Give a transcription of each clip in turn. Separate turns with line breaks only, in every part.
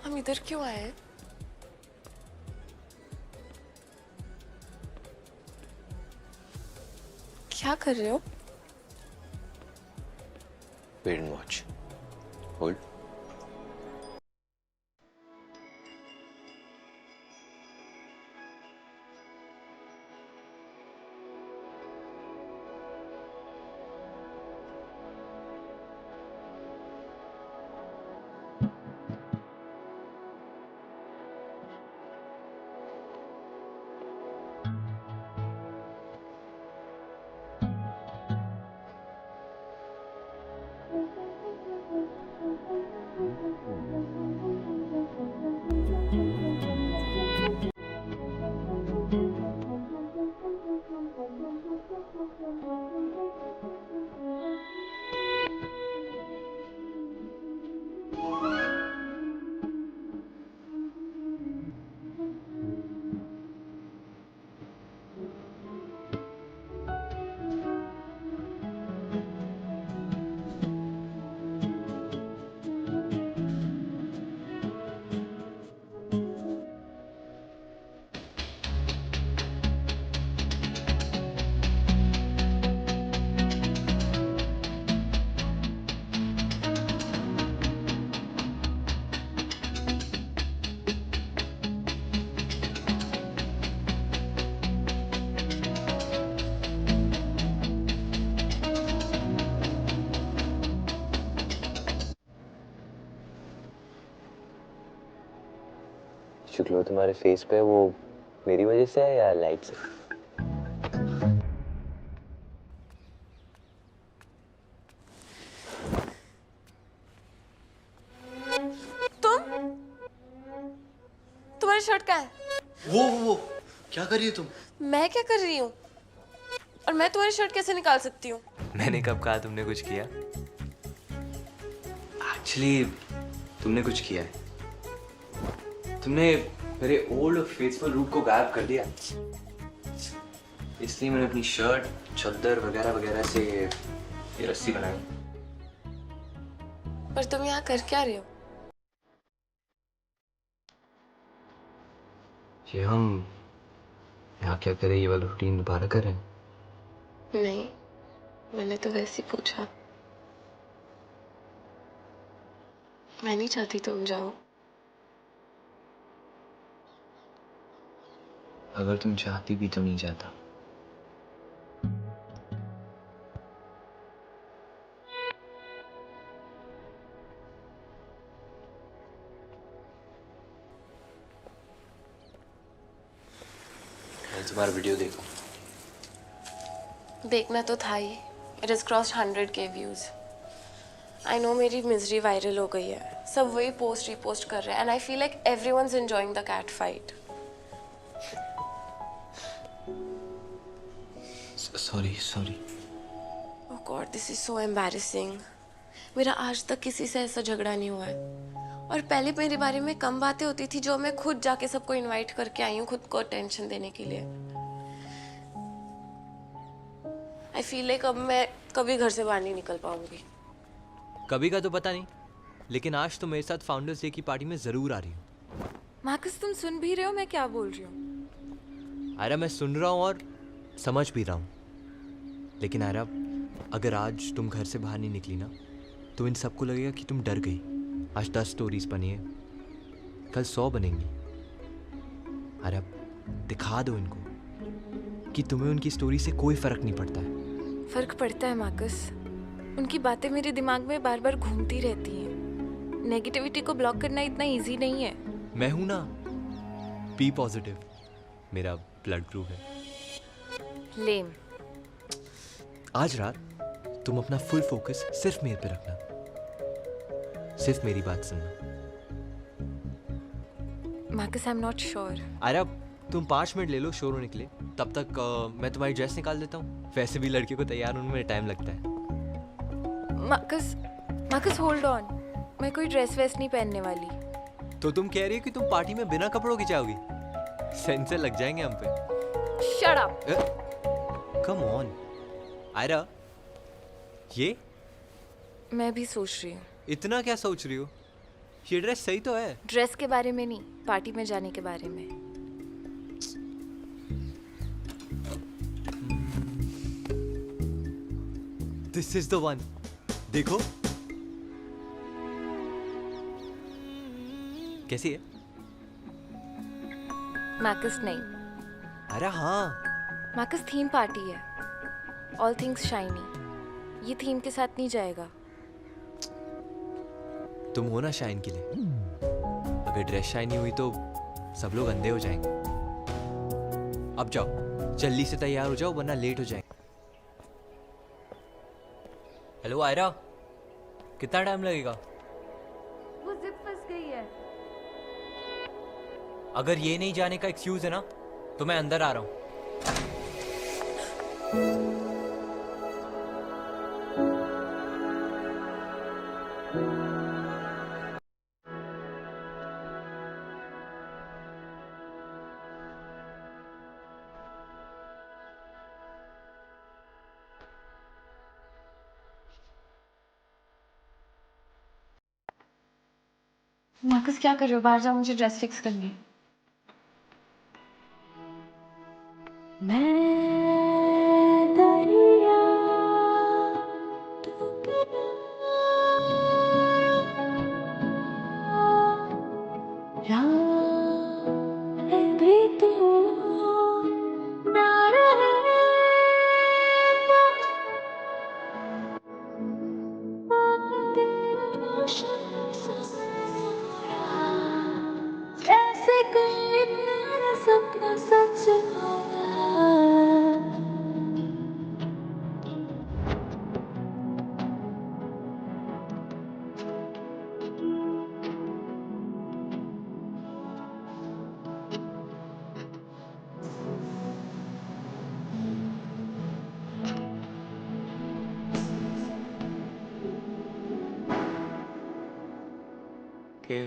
हम इधर क्यों आए हैं? क्या कर रहे हो?
Wait and watch. होल्ड। जो ग्लो तुम्हारे फेस पे है वो मेरी वजह से है या लाइट से?
तुम्हारी शर्ट कहाँ है?
वो क्या कर रही है तुम?
मैं क्या कर रही हूँ? और मैं तुम्हारी शर्ट कैसे निकाल सकती हूँ?
मैंने कब कहा तुमने कुछ किया? एक्चुअली तुमने कुछ किया है। तुमने मेरे ओल्ड फेथफुल रूट को गायब कर दिया। इसलिए मैंने अपनी शर्ट, चद्दर वगैरह वगैरह से ये रस्सी बनाई।
पर तुम यहाँ कर क्या रहे हो?
ये हम यहाँ क्या करें, ये वाला रूटीन दोबारा करें?
नहीं, मैंने तो वैसे ही पूछा। मैं नहीं चाहती तुम जाओ।
अगर तुम चाहती भी तो नहीं जाता। मैं तुम्हारा वीडियो देखूं?
देखना तो था ही। It is cross 100K views. I know मेरी मिजरी वायरल हो गई है। सब वही पोस्ट रिपोस्ट कर रहे हैं and I feel like everyone's enjoying the cat fight.
Sorry.
Oh God, this is so embarrassing. मेरा आज तक किसी से ऐसा झगड़ा नहीं हुआ है। और पहले मेरे बारे में कम बातें होती थी जो मैं खुद जाके सबको इनवाइट करके आई हूँ खुद को अटेंशन देने के लिए। आई फील लाइक अब मैं कभी घर से बाहर नहीं निकल पाऊंगी।
कभी का तो पता नहीं, लेकिन आज तो मेरे साथ फाउंडर्स डे की पार्टी में जरूर आ रही हूँ।
मार्कस, तुम सुन भी रहे हो मैं क्या बोल रही हूँ?
आयरा, मैं सुन रहा हूँ और समझ भी रहा हूँ, लेकिन आयरा, अगर आज तुम घर से बाहर नहीं निकली ना तो इन सबको लगेगा कि तुम डर गई। आज 10 स्टोरीज बनी है, कल 100 बनेंगी। आयरा, दिखा दो इनको कि तुम्हें उनकी स्टोरी से कोई फर्क नहीं पड़ता है।
फर्क पड़ता है मार्कस। उनकी बातें मेरे दिमाग में बार बार घूमती रहती हैं। नेगेटिविटी को ब्लॉक करना इतना इजी नहीं है।
मैं हूं ना, बी पॉजिटिव, मेरा ब्लड ग्रुप है।
लेम।
आज रात तुम अपना फुल फोकस सिर्फ मेरे पे रखना, सिर्फ मेरी बात सुनना।
Marcus, I am not sure.
अरे तुम 5 मिनट ले लो शोर होने के लिए, तब तक मैं तुम्हारी ड्रेस निकाल देता हूँ। वैसे भी लड़के को तैयार होने में टाइम लगता है।
मार्कस होल्ड ऑन, मैं कोई ड्रेस वेस नहीं पहनने वाली।
तो तुम कह रही हो कि तुम पार्टी में बिना कपड़ों की जाओगी? सेंसर लग जाएंगे हम पे।
Shut up.
Come on Aira, ये
मैं भी सोच रही हूँ।
इतना क्या सोच रही हो? ये ड्रेस सही तो है।
ड्रेस के बारे में नहीं, पार्टी में जाने के बारे में।
This is the one. देखो कैसी है?
मार्कस नहीं,
अरे हाँ,
मार्कस थीम पार्टी है, ऑल थिंग्स शाइनी। ये थीम के साथ नहीं जाएगा।
तुम हो ना शाइन के लिए। अगर ड्रेस शाइनी हुई तो सब लोग अंधे हो जाएंगे। अब जाओ, जल्दी से तैयार हो जाओ वरना लेट हो जाएंगे। हेलो आयरा, कितना टाइम लगेगा?
वो जिप फंस गई है।
अगर ये नहीं जाने का एक्सक्यूज है ना तो मैं अंदर आ रहा हूँ।
मार्कस क्या कर रहे हो? बाहर जाओ, मुझे ड्रेस फिक्स करनी है।
ऐसे कोई मेरा सपना सच हो गया।
के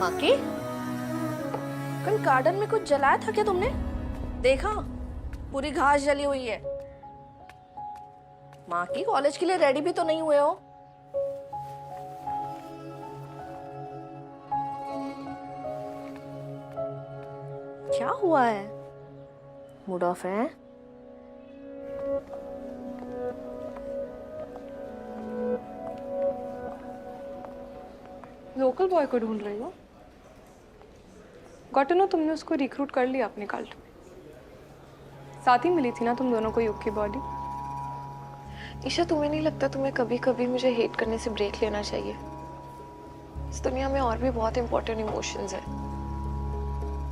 माँ की कल गार्डन में कुछ जलाया था क्या तुमने? देखा, पूरी घास जली हुई है। माँ की कॉलेज के लिए रेडी भी तो नहीं हुए हो। क्या हुआ है? मूड ऑफ है?
लोकल बॉय को ढूंढ रही हो? गॉट टू नो तुमने उसको रिक्रूट कर लिया अपने कल्ट में। साथ ही मिली थी ना तुम दोनों को युग की बॉडी।
ईशा, तुम्हें नहीं लगता तुम्हें कभी कभी मुझे हेट करने से ब्रेक लेना चाहिए? इस दुनिया में और भी बहुत इंपॉर्टेंट इमोशंस है।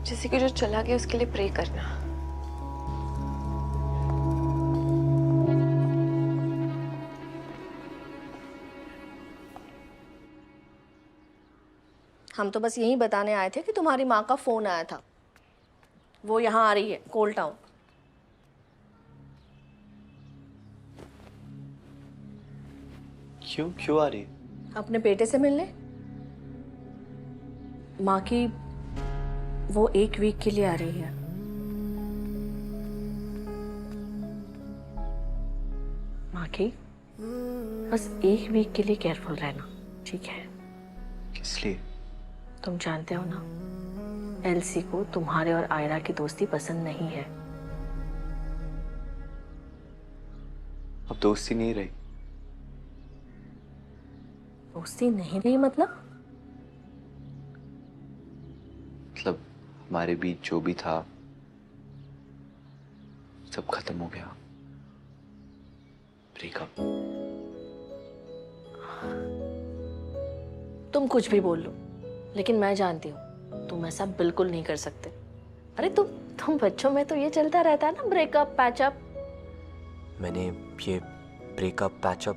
जैसे कि जो चला गया उसके लिए प्रे करना।
हम तो बस यही बताने आए थे कि तुम्हारी माँ का फोन आया था। वो यहाँ आ रही है, कोल टाउन।
क्यों आ रही?
अपने बेटे से मिलने। माँ की वो 1 वीक के लिए आ रही है। माँ की बस 1 वीक के लिए केयरफुल रहना, ठीक है?
किस लिए?
तुम जानते हो ना, एलसी को तुम्हारे और आयरा की दोस्ती पसंद नहीं है।
अब दोस्ती नहीं रही।
दोस्ती नहीं रही मतलब?
मतलब हमारे बीच जो भी था सब खत्म हो गया। ब्रेकअप।
तुम कुछ भी बोल लो, लेकिन मैं जानती हूँ तुम ऐसा बिल्कुल नहीं कर सकते। अरे तुम बच्चों में तो ये चलता रहता है ना, ब्रेकअप पैचअप।
मैंने ये ब्रेकअप पैचअप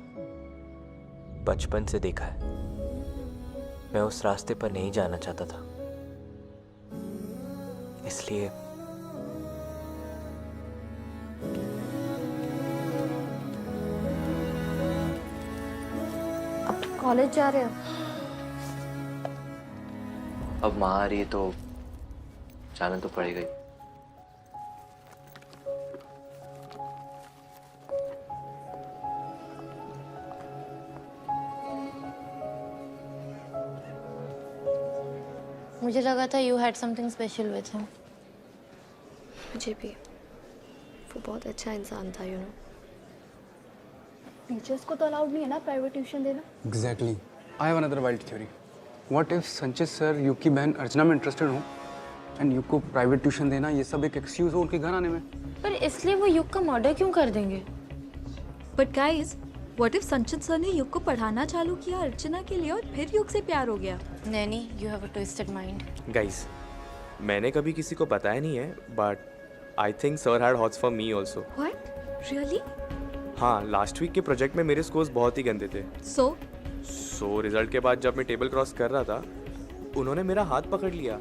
बचपन से देखा है। मैं उस रास्ते पर नहीं जाना चाहता था, इसलिए
अब कॉलेज जा रहे हो?
अब माँ आ रही है तो जाना तो पड़ेगा ही।
मुझे लगा था you had something special with him.
मुझे भी, वो बहुत अच्छा इंसान था, यू नो।
टीचर्स को तो अलाउड नहीं है ना प्राइवेट ट्यूशन देना।
Exactly. I have another wild theory. What if संचित सर युग की बहन अर्चना में इंटरेस्टेड हो एंड युग को प्राइवेट ट्यूशन देना ये सब एक एक्सक्यूज हो उनके घर आने में।
पर इसलिए वो युग का मर्डर क्यों कर देंगे?
बट गाइस, व्हाट इफ संचित सर ने युग को पढ़ाना चालू किया अर्चना के लिए और फिर युग से प्यार हो गया?
Naini, you have a twisted mind.
Guys, मैंने कभी किसी को बताया नहीं है, but I think sir had hots for me also.
What? Really?
हाँ, लास्ट वीक के प्रोजेक्ट में मेरे स्कोर्स बहुत ही गंदे थे।
सो
रिजल्ट के बाद जब मैं टेबल क्रॉस कर रहा था, उन्होंने मेरा हाथ पकड़ लिया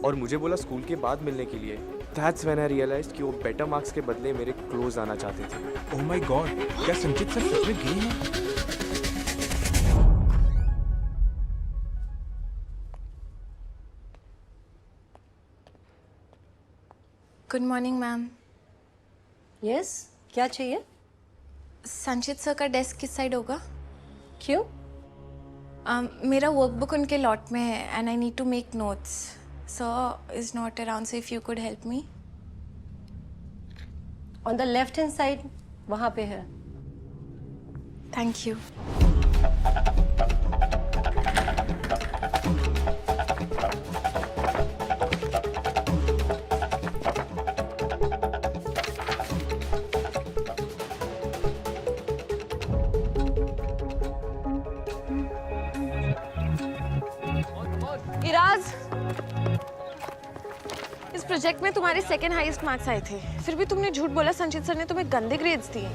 और मुझे बोला स्कूल के बाद मिलने के लिए। दैट्स व्हेन आई रियलाइज्ड कि वो बेटर मार्क्स के बदले मेरे क्लोज आना चाहते थे।
ओह माय गॉड, क्या संचित सर सच में गए हैं?
Good morning ma'am.
यस, क्या चाहिए?
संचित सर का डेस्क किस साइड होगा?
क्यों?
मेरा वर्कबुक उनके लॉट में है and I need to make notes. Sir is not around, so if you could help me.
On the left hand side, वहाँ पे है।
Thank you. इराज, इस प्रोजेक्ट में तुम्हारे सेकंड हाईएस्ट मार्क्स आए थे, फिर भी तुमने झूठ बोला संचित सर ने तुम्हें गंदे ग्रेड्स दिए।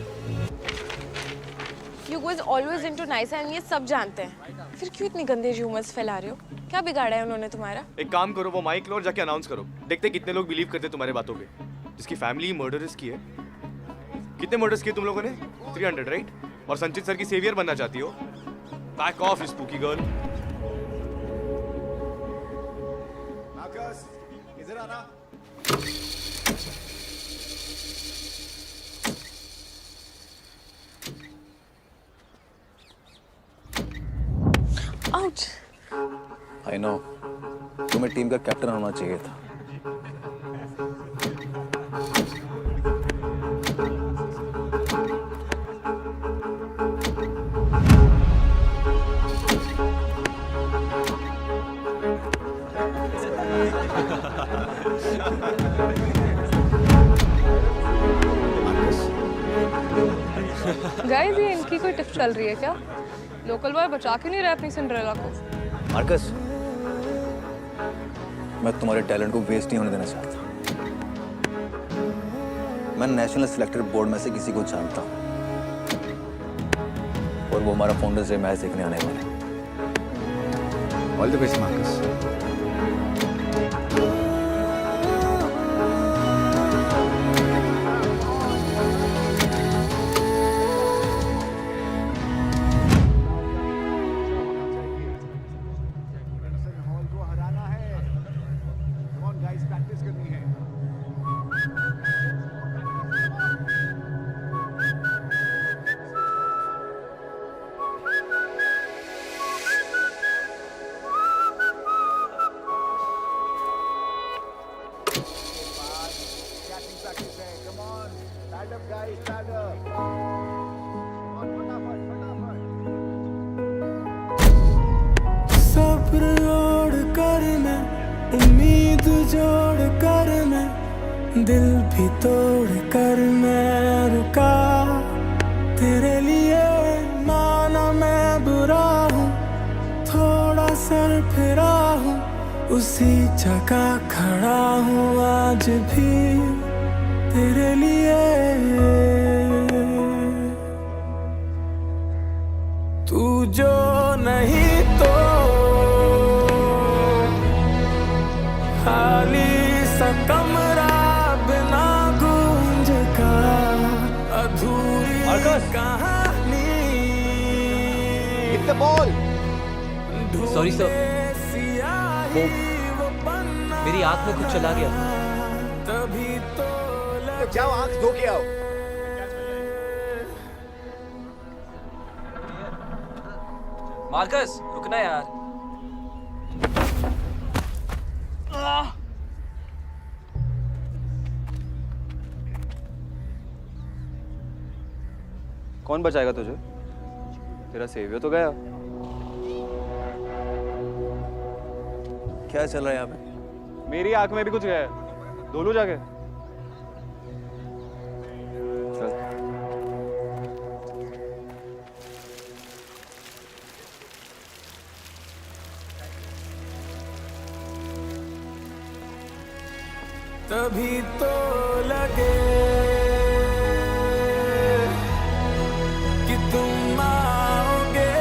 You was always into nice and ये सब जानते हैं, फिर क्यों इतनी गंदे र्यूमर्स फैला रहे हो? क्या बिगाड़ा है उन्होंने तुम्हारा?
एक काम करो, वो माइक लो और जाके अनाउंस करो, देखते कितने लोग बिलीव करते तुम्हारे बातों पे। जिसकी फैमिली मर्डरर्स की है। कितने मर्डर्स किए तुम लोगों ने? 300, राइट? और संचित सर की सेवियर बनना चाहती हो? Back of spooky girl.
इधर आना।
आउच।
आई नो, तुम्हें टीम का कैप्टन होना चाहिए था।
गाइस, ये इनकी कोई टिप चल रही है क्या? लोकल बॉय बचा क्यों नहीं रहा अपनी सिंड्रेला को?
मार्कस, मैं तुम्हारे टैलेंट को वेस्ट नहीं होने देना चाहता। मैं नेशनल सिलेक्टेड बोर्ड में से किसी को जानता हूँ और वो हमारा फाउंडर्स डे मैच देखने आने वाले हैं। All the best Marcus.
दिल भी तोड़ कर मैं रुका तेरे लिए, माना मैं बुरा हूँ, थोड़ा सर फिरा हूँ, उसी जगह खड़ा हूँ आज भी तेरे लिए। तू जो नहीं तो खाली सा कमरा बिना गूंज का, अधूरी कहानी।
Hit the ball. Sorry sir, वो मेरी आंख में कुछ चला गया।
तभी तो
जाओ आंख धो के आओ।
मार्कस रुकना यार।
कौन बचाएगा तुझे? तेरा सेवियर तो गया।
क्या चल रहा है यहाँ पे?
मेरी आंख में भी कुछ गया है, धो लो जाके। चल।
तभी तो लगे कि तुम आओगे,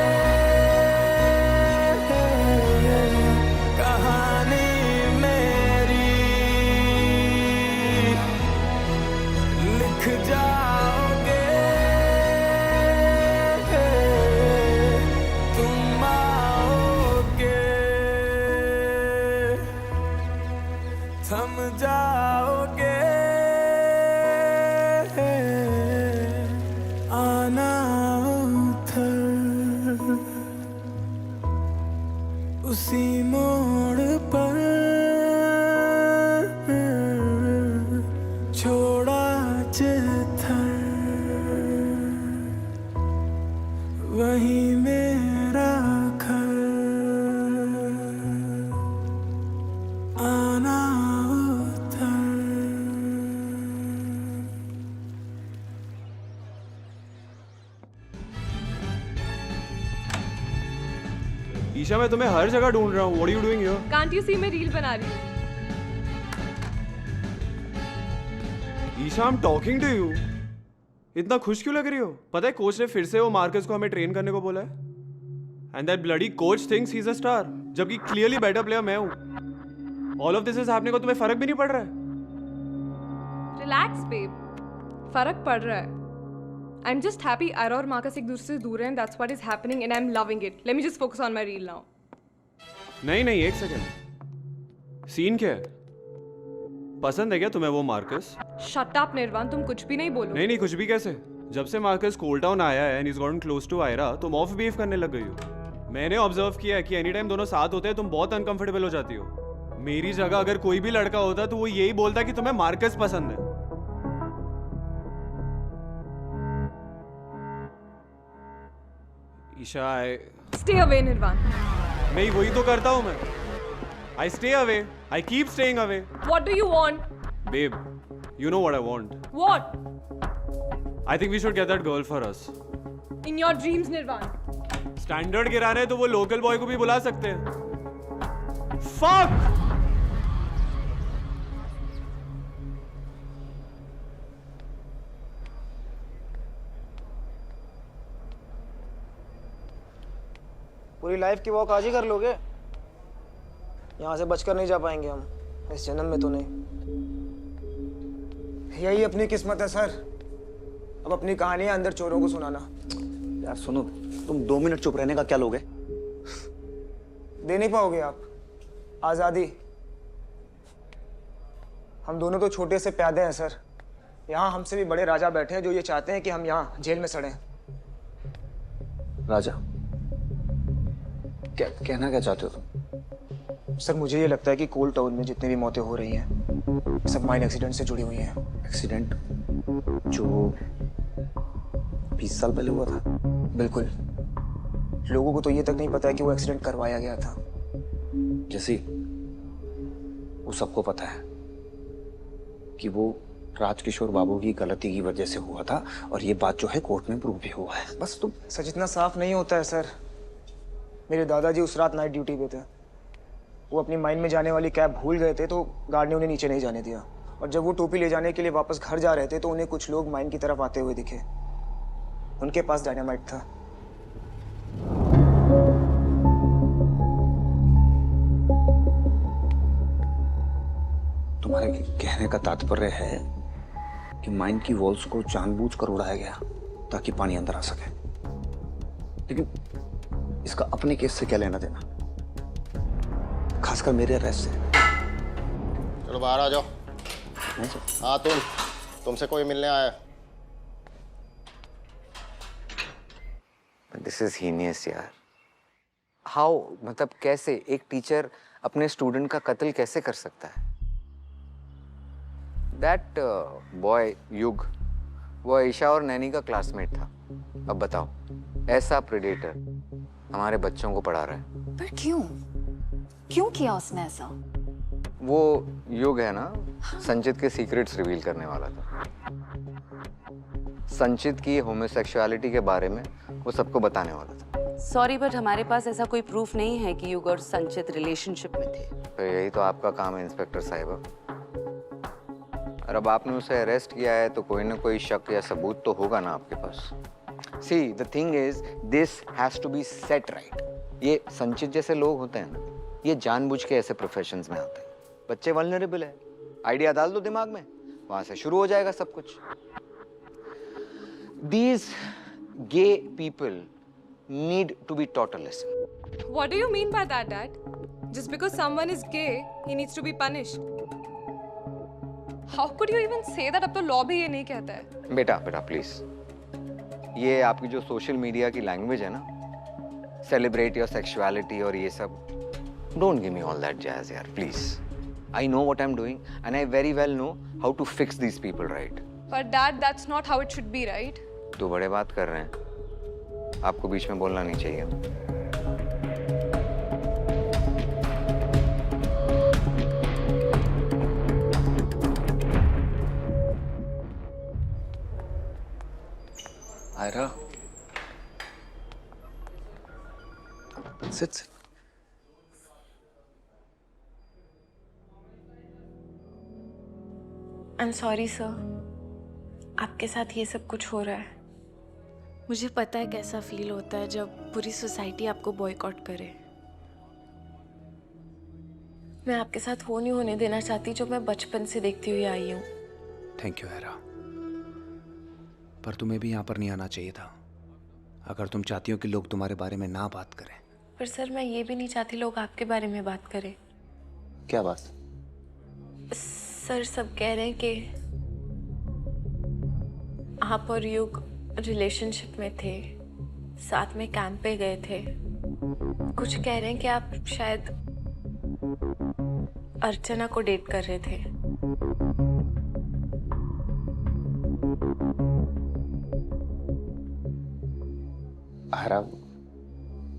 कहानी मेरी लिख जाओगे, तुम आओगे, थम जाओगे, आना उधर उसी मोड़ पर, छोड़ा जिधर वही मेरा घर, आना
ईशा, मैं तुम्हें हर जगह ढूंढ रहा हूँ। What are you doing here?
Can't you see मैं रील बना रही हूँ?
Isha, I'm talking to you. इतना खुश क्यों लग रही हो? पता है कोच ने फिर से वो मार्कस को हमें ट्रेन करने को बोला है। And that bloody coach thinks he's a star, जबकि clearly better player मैं हूँ। All of this is happening को तुम्हें फर्क भी नहीं पड़ रहा है?
Relax, babe. फर्क पड़ रहा है. I'm just happy Ira और मार्कस एक दूसरे से दूर हैं. That's what is happening and I'm loving it. Let me just focus on my reel now.
नहीं, एक सेकंड। सीन क्या है? पसंद है क्या तुम्हें वो मार्कस?
Shut up, निर्वाण. तुम कुछ भी नहीं बोलो.
नहीं, कुछ भी कैसे? जब से मार्कस कोल टाउन आया है and he's gotten close to Ira, तुम ऑफ बिहेव करने लग गई हो। मैंने ऑब्जर्व किया है कि एनी टाइम दोनों साथ होते हैं तुम बहुत अनकंफर्टेबल हो जाती हो। मेरी जगह अगर कोई भी लड़का होता तो वो यही बोलता कि तुम्हें मार्कस पसंद है। ईशा,
Stay away, निर्वाण.
मैं वही तो करता हूँ मैं। I stay away. I keep staying away.
What do you want?
Babe, you know what I want.
What?
I think we should get that girl for us.
In your dreams, निर्वाण.
Standard गिराने तो वो local boy को भी बुला सकते हैं। Fuck!
पूरी लाइफ की वॉक आज ही कर लोगे? यहाँ से बचकर नहीं जा पाएंगे हम, इस जन्म में तो नहीं। यही अपनी किस्मत है सर। अब अपनी कहानियां अंदर चोरों को सुनाना।
यार सुनो, तुम 2 मिनट चुप रहने का क्या लोगे?
दे नहीं पाओगे आप आजादी। हम दोनों तो छोटे से प्यादे हैं सर। यहाँ हमसे भी बड़े राजा बैठे हैं जो ये चाहते हैं कि हम यहाँ जेल में सड़ें।
राजा? क्या कहना क्या चाहते हो तुम?
सर मुझे ये लगता है कि कोल टाउन में जितनी भी मौतें हो रही हैं सब माइन एक्सीडेंट से जुड़ी हुई हैं।
एक्सीडेंट जो 20 साल पहले हुआ था?
बिल्कुल। लोगों को तो ये तक नहीं पता है कि वो एक्सीडेंट करवाया गया था।
जैसी वो सबको पता है,
कि वो राजकिशोर बाबू की गलती की वजह से हुआ था और ये बात जो है कोर्ट में प्रूव भी हुआ है। बस तुम
सच इतना साफ नहीं होता है सर। मेरे दादाजी उस रात नाइट ड्यूटी पे थे। वो अपनी माइन में जाने वाली कैब भूल गए थे तो गार्ड ने उन्हें नीचे नहीं जाने दिया। और जब वो टोपी ले जाने के लिए वापस घर जा रहे थे तो उन्हें कुछ लोग माइन की तरफ आते हुए दिखे। उनके पास डायनामाइट था।
तुम्हारे कहने का तात्पर्य है कि माइन की वॉल्स को जानबूझकर उड़ाया गया ताकि पानी अंदर आ सके। लेकिन इसका अपने केस से क्या लेना देना, खासकर मेरे अरेस्ट से।
चलो बाहर आ जाओ। हाँ तुमसे कोई मिलने आया।
दिस इज हीनियस यार। हाउ, मतलब कैसे एक टीचर अपने स्टूडेंट का कत्ल कैसे कर सकता है? दैट बॉय युग, वो ईशा और नैनी का क्लासमेट था। अब बताओ, ऐसा प्रेडेटर हमारे बच्चों को पढ़ा रहा है।
पर क्यों क्यों किया उसने ऐसा?
वो युग है ना, संचित के सीक्रेट्स रिवील करने वाला था। संचित की होमोसेक्सुअलिटी के बारे में वो सबको बताने वाला था।
सॉरी बट हमारे पास ऐसा कोई प्रूफ नहीं है कि युग और संचित रिलेशनशिप में थे।
तो यही तो आपका काम है इंस्पेक्टर साहिबा। और अब आपने उसे अरेस्ट किया है तो कोई ना कोई शक या सबूत तो होगा ना आपके पास। See the thing is this has to be set right. ये संचित जैसे लोग होते हैं ना, ये जानबूझ के ऐसे प्रोफेशंस में आते हैं। बच्चे वल्नरेबल है, आइडिया डाल दो दिमाग में, वहां से शुरू हो जाएगा सब कुछ। These gay people need to be taught a lesson.
What do you mean by that, Dad? Just because someone is gay, he needs to be punished. How could you even say that? अब तो law भी ये नहीं कहता है।
बेटा please, ये आपकी जो सोशल मीडिया की लैंग्वेज है ना, सेलिब्रेट योर सेक्सुअलिटी और ये सब, don't give me all that jazz यार please. I know what I am doing and I very well know how to fix these people, right?
But Dad, that's not how it should be, right?
तो बड़े बात कर रहे हैं, आपको बीच में बोलना नहीं चाहिए।
Aira, sit.
I am sorry sir, आपके साथ ये सब कुछ हो रहा है।
मुझे पता है कैसा फील होता है जब पूरी सोसाइटी आपको बॉयकॉट करे। मैं आपके साथ वो नहीं होने देना चाहती जो मैं बचपन से देखती हुई आई हूँ।
थैंक यू आयरा, पर तुम्हें भी यहाँ पर नहीं आना चाहिए था अगर तुम चाहती हो कि लोग तुम्हारे बारे में ना बात करें।
पर सर, मैं ये भी नहीं चाहती लोग आपके बारे में बात करें।
क्या बात?
सर, सब कह रहे हैं कि आप और युग रिलेशनशिप में थे, साथ में कैंप पे गए थे। कुछ कह रहे हैं कि आप शायद अर्चना को डेट कर रहे थे।
आयरा,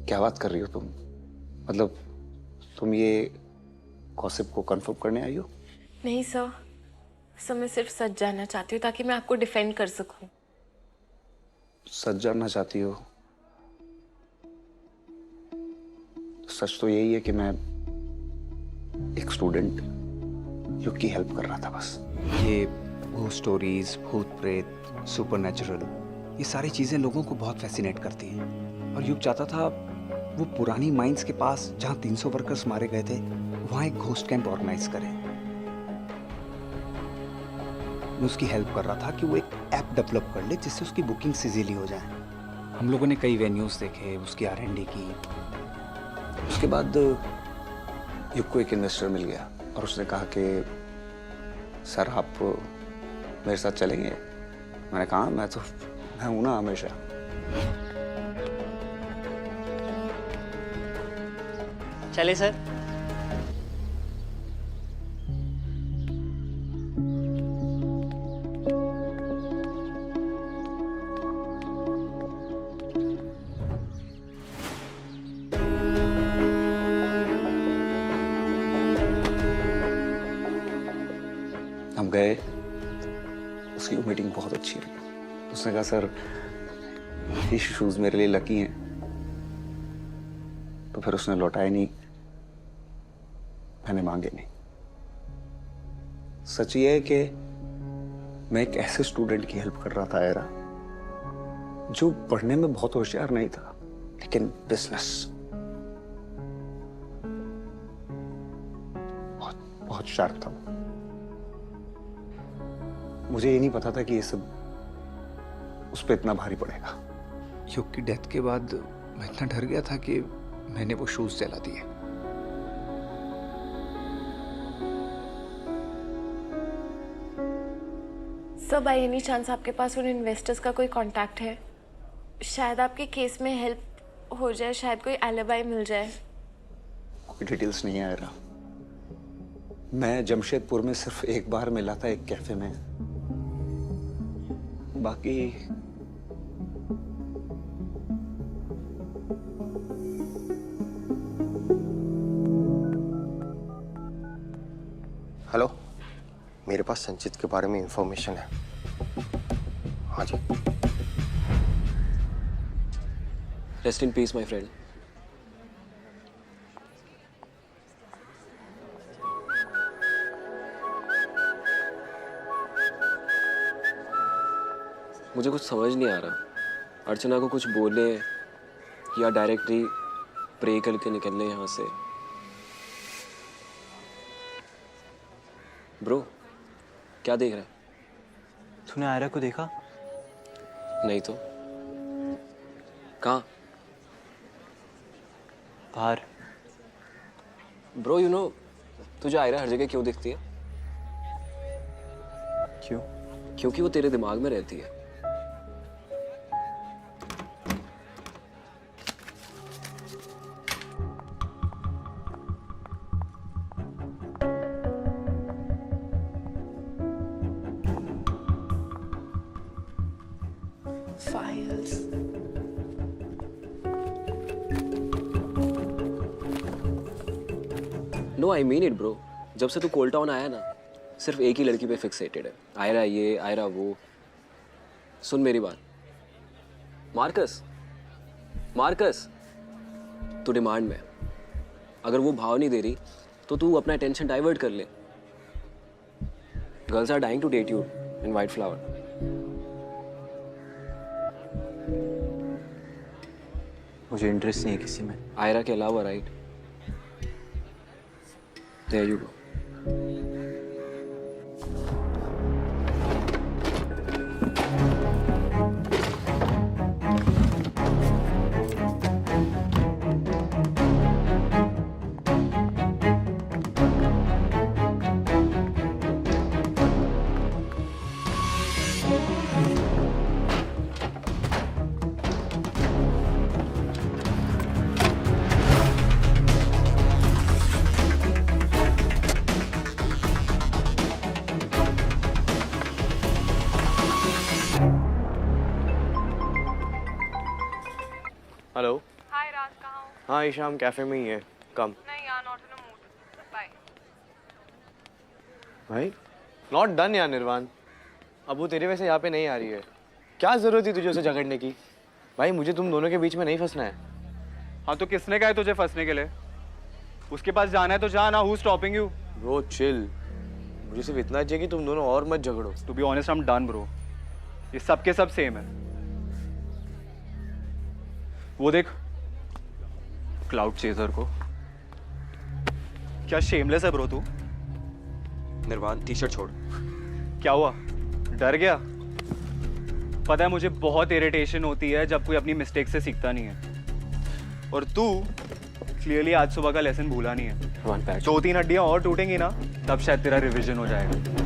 क्या बात कर रही हो तुम? मतलब तुम ये गॉसिप को कंफर्म करने आई हो?
नहीं सर, मैं सिर्फ सच जानना चाहती हूँ ताकि मैं आपको डिफेंड कर सकूं।
सच जानना चाहती हो? सच तो यही है कि मैं एक स्टूडेंट युग की हेल्प कर रहा था बस।
ये भूत स्टोरीज, भूत प्रेत, सुपरनैचुरल, ये सारी चीजें लोगों को बहुत फैसिनेट करती हैं। और युग चाहता था वो पुरानी माइंस के पास जहाँ 300 वर्कर्स मारे गए थे वहाँ एक घोस्ट कैंप ऑर्गेनाइज करे। मैं उसकी हेल्प कर रहा था कि वो एक ऐप डेवलप कर ले जिससे उसकी बुकिंग इजीली हो जाए। हम लोगों ने कई वेन्यूज देखे, उसकी R&D की।
उसके बाद युग को एक इन्वेस्टर मिल गया और उसने कहा कि सर आप मेरे साथ चलेंगे? मैंने कहा मैं हूं ना हमेशा।
चले सर।
हम हम गए, उसकी मीटिंग बहुत अच्छी रही। उसने कहा सर ये शूज मेरे लिए लकी हैं, तो फिर उसने लौटाए नहीं, मैंने मांगे नहीं। सच ये है कि मैं एक ऐसे स्टूडेंट की हेल्प कर रहा था आयरा, जो पढ़ने में बहुत होशियार नहीं था, लेकिन बिजनेस बहुत शार्प था। मुझे ये नहीं पता था कि ये सब उस पर इतना भारी पड़ेगा।
युग की डेथ के बाद मैं इतना डर गया था कि मैंने वो शूज जला दिए।
सब बाय एनी चांस आपके पास उन इन्वेस्टर्स का कोई कांटेक्ट है? शायद आपके केस में हेल्प हो जाए, शायद कोई एलिबाई मिल जाए।
कोई डिटेल्स नहीं आ रहा। मैं जमशेदपुर में सिर्फ एक बार मिला था एक कैफे में, बाकी
हेलो, मेरे पास संचित के बारे में इंफॉर्मेशन है। हाँ जी।
Rest in peace my friend. मुझे कुछ समझ नहीं आ रहा, अर्चना को कुछ बोले या डायरेक्टली प्रे करके निकलने यहाँ से। ब्रो क्या देख रहा है?
तूने आयरा को देखा?
नहीं तो। कहाँ?
बाहर।
ब्रो यू नो, तुझे आयरा हर जगह क्यों दिखती है?
क्यों?
क्योंकि वो तेरे दिमाग में रहती है।
Files.
No I mean it bro, जब से तू कोल्ड टाउन आया ना, सिर्फ एक ही लड़की पे फिक्सेटेड है। आयरा ये, आयरा वो। सुन मेरी बात, मार्कस, मार्कस तू डिमांड में, अगर वो भाव नहीं दे रही तो तू अपना अटेंशन डाइवर्ट कर ले। Girls are dying to date you in white flower.
मुझे इंटरेस्ट नहीं है किसी में।
आयरा के अलावा, right? There you go.
Hello.
Hi Raj, कहाँ हो?
हाँ ईशा, हम कैफे में ही है। कम।
नहीं यार, not in a mood. Bye.
भाई नॉट डन यार निर्वाण, अब वो तेरे वैसे यहाँ पे नहीं आ रही है। क्या जरूरत थी तुझे उसे झगड़ने की? भाई मुझे तुम दोनों के बीच में नहीं फंसना है।
हाँ तो किसने कहा है तुझे फंसने के लिए? उसके पास जाना है तो जा ना, who is stopping you?
Bro chill, मुझे सिर्फ इतना चाहिए कि तुम दोनों और मत झगड़ो।
To be honest I am done bro, ये सब के सब सेम है। वो देख क्लाउड चेजर को, क्या शेमलेस है ब्रो तू।
निर्वाण टी शर्ट छोड़।
क्या हुआ, डर गया? पता है मुझे बहुत इरिटेशन होती है जब कोई अपनी मिस्टेक से सीखता नहीं है, और तू क्लियरली आज सुबह का लेसन भूला नहीं है। 2-3 हड्डियां और टूटेंगी ना, तब शायद तेरा रिवीजन हो जाएगा।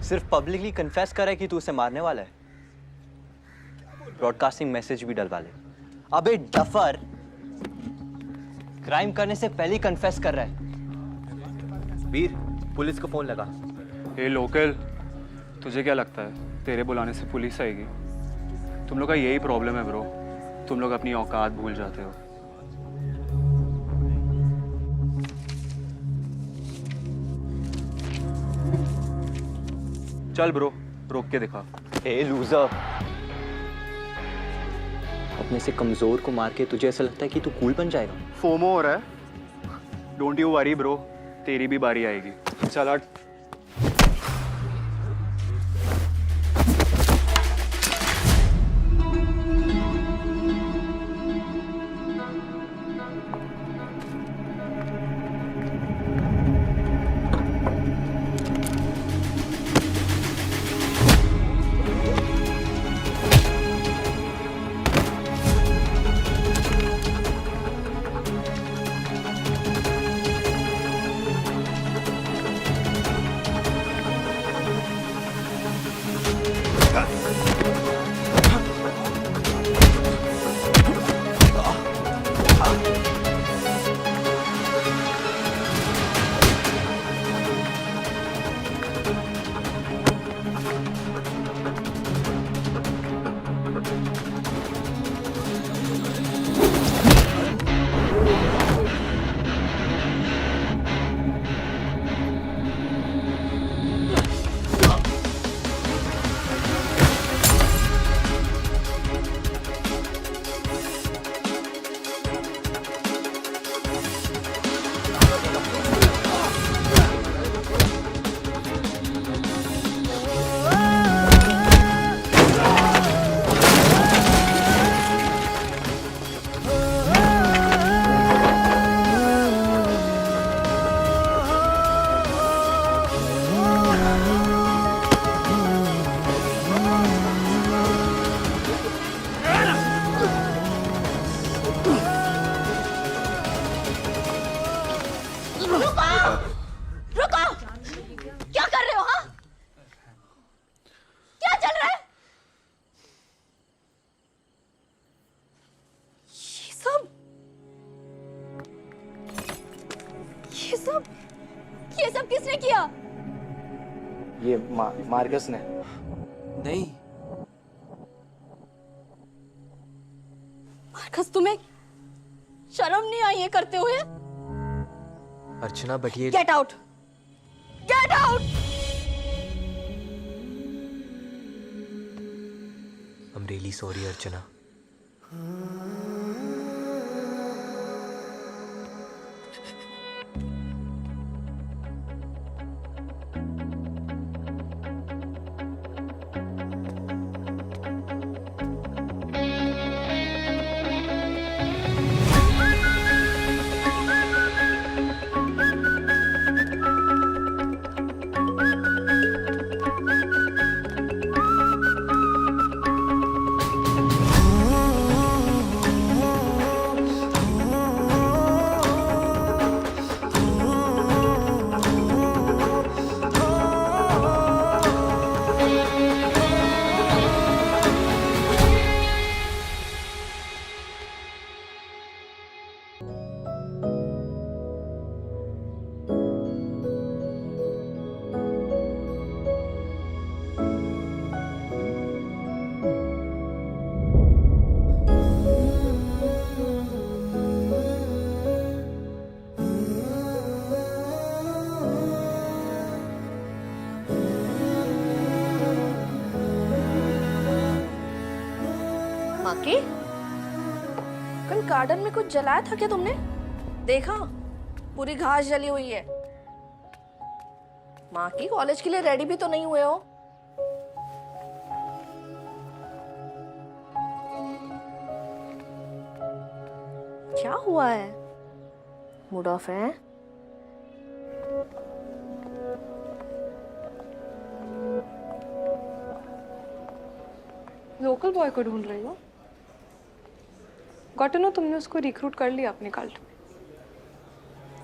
सिर्फ पब्लिकली कन्फेस करा है कि तू उसे मारने वाला है, ब्रॉडकास्टिंग मैसेज भी डलवा ले। अबे डफर, क्राइम करने से पहले ही कन्फेस कर रहा है। वीर, पुलिस को फोन लगा।
ए लोकल, तुझे क्या लगता है तेरे बुलाने से पुलिस आएगी? तुम लोग का यही प्रॉब्लम है ब्रो, तुम लोग अपनी औकात भूल जाते हो। चल ब्रो, रोक के दिखा।
ए लूजर, अपने से कमजोर को मार के तुझे ऐसा लगता है कि तू कूल बन जाएगा?
फोमो हो रहा है? डोंट यू वरी ब्रो, तेरी भी बारी आएगी। चल हट।
ये सब किसने किया?
ये मार्कस ने।
नहीं
मार्कस, तुम्हें शर्म नहीं आई ये करते हुए?
अर्चना, बट ये
get out, get out.
I'm really sorry, अर्चना।
माकी, कल गार्डन में कुछ जलाया था क्या तुमने? देखा, पूरी घास जली हुई है। माकी, कॉलेज के लिए रेडी भी तो नहीं हुए हो? क्या हुआ है? मूड ऑफ है?
लोकल बॉय को ढूंढ रही हो? गॉट टू नो तुमने उसको रिक्रूट कर लिया अपने कल्ट में।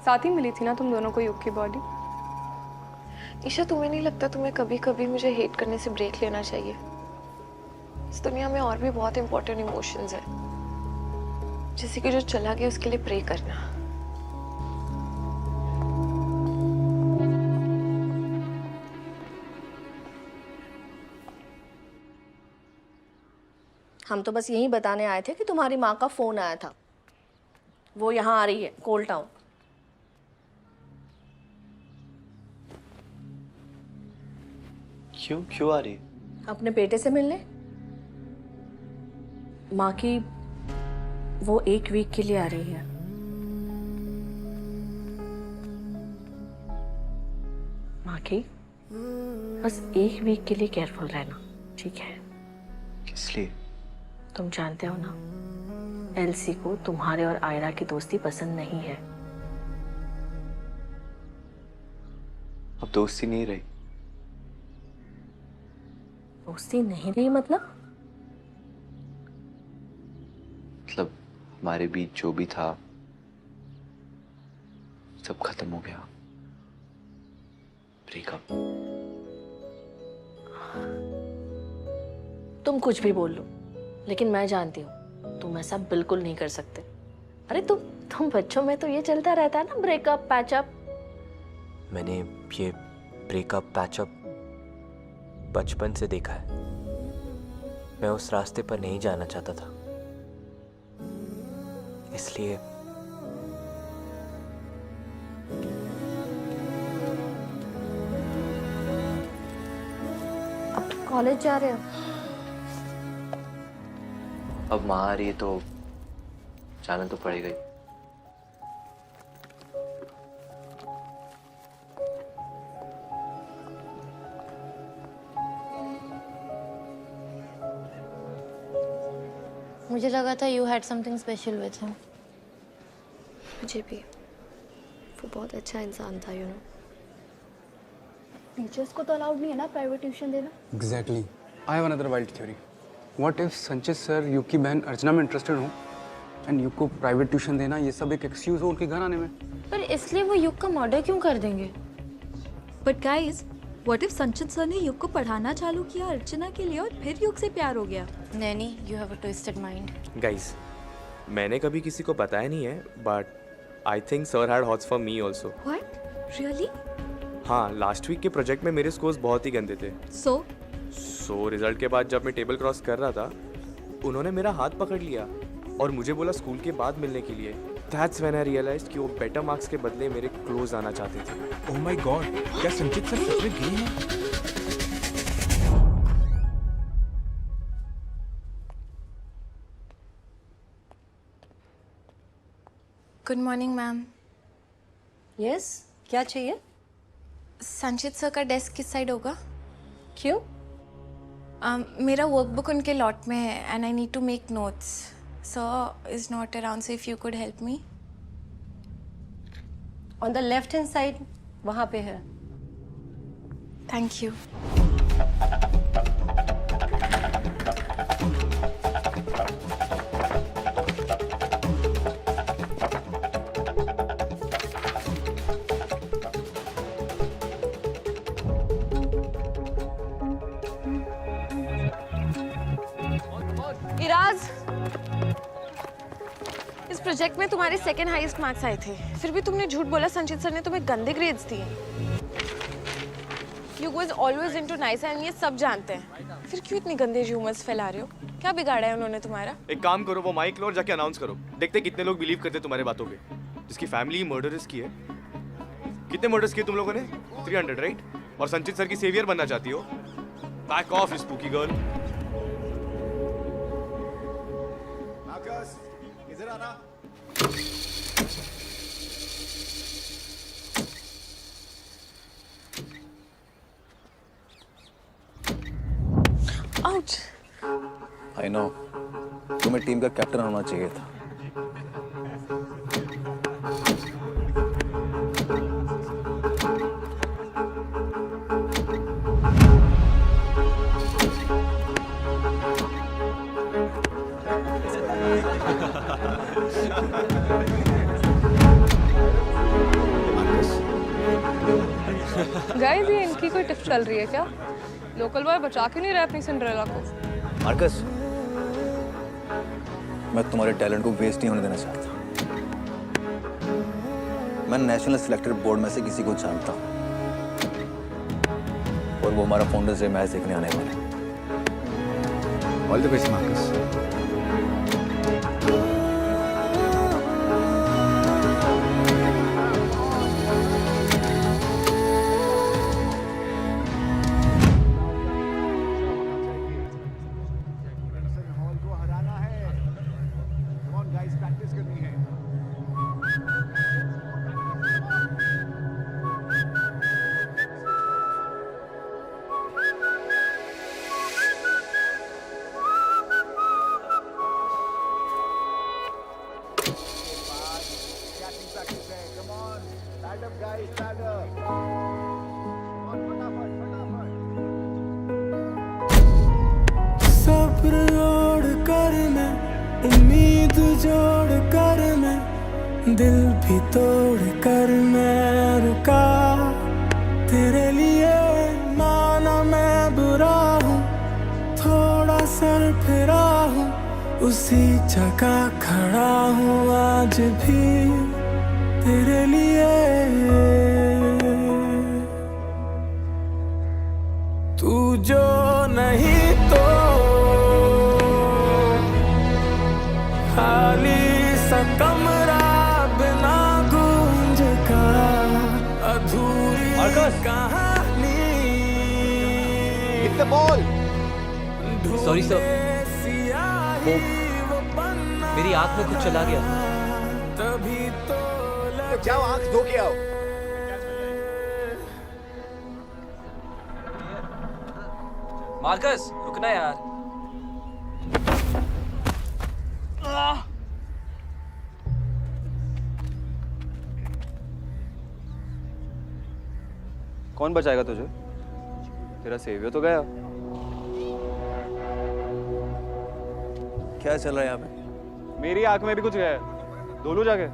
साथ ही मिली थी ना तुम दोनों को युग की बॉडी।
ईशा, तुम्हें नहीं लगता तुम्हें कभी कभी मुझे हेट करने से ब्रेक लेना चाहिए? इस दुनिया में और भी बहुत इंपॉर्टेंट इमोशंस है, जैसे कि जो चला गया उसके लिए प्रे करना।
हम तो बस यही बताने आए थे कि तुम्हारी माँ का फोन आया था, वो यहाँ आ रही है कोल टाउन।
क्यों आ रही?
अपने बेटे से मिलने। माँ की वो 1 वीक के लिए आ रही है। माँ की बस 1 वीक के लिए केयरफुल रहना, ठीक है?
किस लिए?
तुम जानते हो ना, एलसी को तुम्हारे और आयरा की दोस्ती पसंद नहीं है।
अब दोस्ती नहीं रही।
दोस्ती नहीं रही मतलब
हमारे बीच जो भी था सब खत्म हो गया। ब्रेकअप।
तुम कुछ भी बोल लो, लेकिन मैं जानती हूँ तुम ऐसा बिल्कुल नहीं कर सकते। अरे तुम बच्चों में तो ये चलता रहता है ना, ब्रेकअप पैचअप।
मैंने ये ब्रेकअप पैचअप बचपन से देखा है। मैं उस रास्ते पर नहीं जाना चाहता था, इसलिए
अब तुम कॉलेज जा रहे हो?
अब माँ आ रही है तो जाना तो पड़ेगा ही।
मुझे लगा था you had something special with him.
मुझे भी। वो बहुत अच्छा इंसान था, यू नो।
टीचर्स को तो अलाउड नहीं है ना प्राइवेट ट्यूशन देना।
Exactly. I have another wild theory. What if संचित सर युग की बहन अर्चना में इंटरेस्टेड हो एंड युग को प्राइवेट ट्यूशन देना ये सब एक एक्सक्यूज हो उनके घर आने में।
पर इसलिए वो युग का मर्डर क्यों कर देंगे?
बट गाइस, व्हाट इफ संचित सर ने युग को पढ़ाना चालू किया अर्चना के लिए और फिर युग से प्यार हो गया?
Naini, you have a twisted mind.
Guys, मैंने कभी किसी को बताया नहीं है, but I think sir had hots for me also.
What? Really?
हाँ, लास्ट वीक के प्रोजेक्ट में मेरे स्कोर्स बहुत ही गंदे थे। सो रिजल्ट के बाद जब मैं टेबल क्रॉस कर रहा था, उन्होंने मेरा हाथ पकड़ लिया और मुझे बोला स्कूल के बाद मिलने के लिए। दैट्स व्हेन आई रियलाइज्ड कि वो बेटर मार्क्स के बदले मेरे क्लोज आना चाहते थे।
ओह माय गॉड, क्या संचित सर सच में गए हैं?
Good morning ma'am.
यस, क्या चाहिए?
संचित सर का डेस्क किस साइड होगा?
क्यों?
मेरा वर्कबुक उनके लॉट में है and I need to make notes. Sir is not around, so if you could help me.
On the left hand side, वहाँ पे है।
Thank you. इराज, इस प्रोजेक्ट में तुम्हारे सेकंड हाईएस्ट मार्क्स आए थे, फिर भी तुमने झूठ बोला संचित सर ने तुम्हें गंदे ग्रेड्स दिए। You was always into nice and ये सब जानते हैं, फिर क्यों इतनी गंदे र्यूमर्स फैला रहे हो? क्या बिगाड़ा है उन्होंने तुम्हारा?
एक काम करो, वो माइक लो और जाके अनाउंस करो। देखते कितने लोग बिलीव करते तुम्हारे बातों पे। जिसकी फैमिली मर्डरस की है। कितने मर्डर्स किए तुम लोगों ने? 300, राइट? और संचित सर की सेवियर बनना चाहती हो? Back of spooky girl. इधर आना।
आउच।
आई नो, तुम्हें टीम का कैप्टन होना चाहिए था।
गाइस ये इनकी कोई टिप चल रही है क्या? लोकल बॉय बचा क्यों नहीं रहा अपनी सिंड्रेला को?
मार्कस, मैं तुम्हारे टैलेंट को वेस्ट नहीं होने देना चाहता। मैं नेशनल सिलेक्टेड बोर्ड में से किसी को जानता हूँ और वो हमारा फाउंडर से मैच देखने आने वाले।
All the best Marcus.
सब्र ओढ़ कर मैं, उम्मीद जोड़ कर मैं, दिल भी तोड़ कर मैं रुका। तेरे लिए माना मैं बुरा हूँ, थोड़ा सर फिरा हूँ, उसी जगह खड़ा हूँ आज भी तेरे लिए। तू जो नहीं तो खाली सा कमरा बिना गूंज का, अधूरी कहानी।
इतना बॉल।
सॉरी सर, वो मेरी आंख में कुछ चला गया।
तभी तो
जाओ आंख धो के आओ।
मार्कस रुकना यार।
कौन बचाएगा तुझे? तेरा सेवियर तो गया।
क्या चल रहा है यहाँ पे?
मेरी आंख में भी कुछ गया है। धो लूं जाके?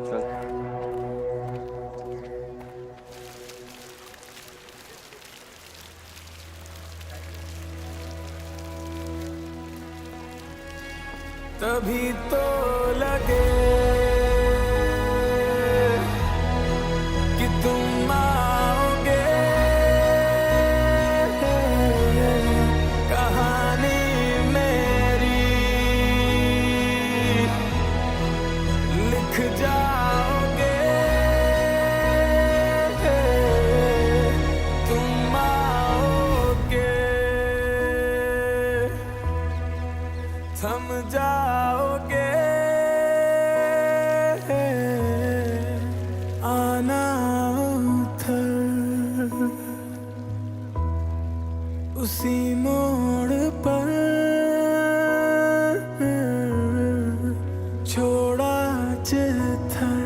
चल।
तभी तो लगे कि तुम आओगे, कहानी मेरी लिख जाओगे। तुम आओगे, थम जाओगे, आना उधर उसी मोड़ पर, छोड़ा जिधर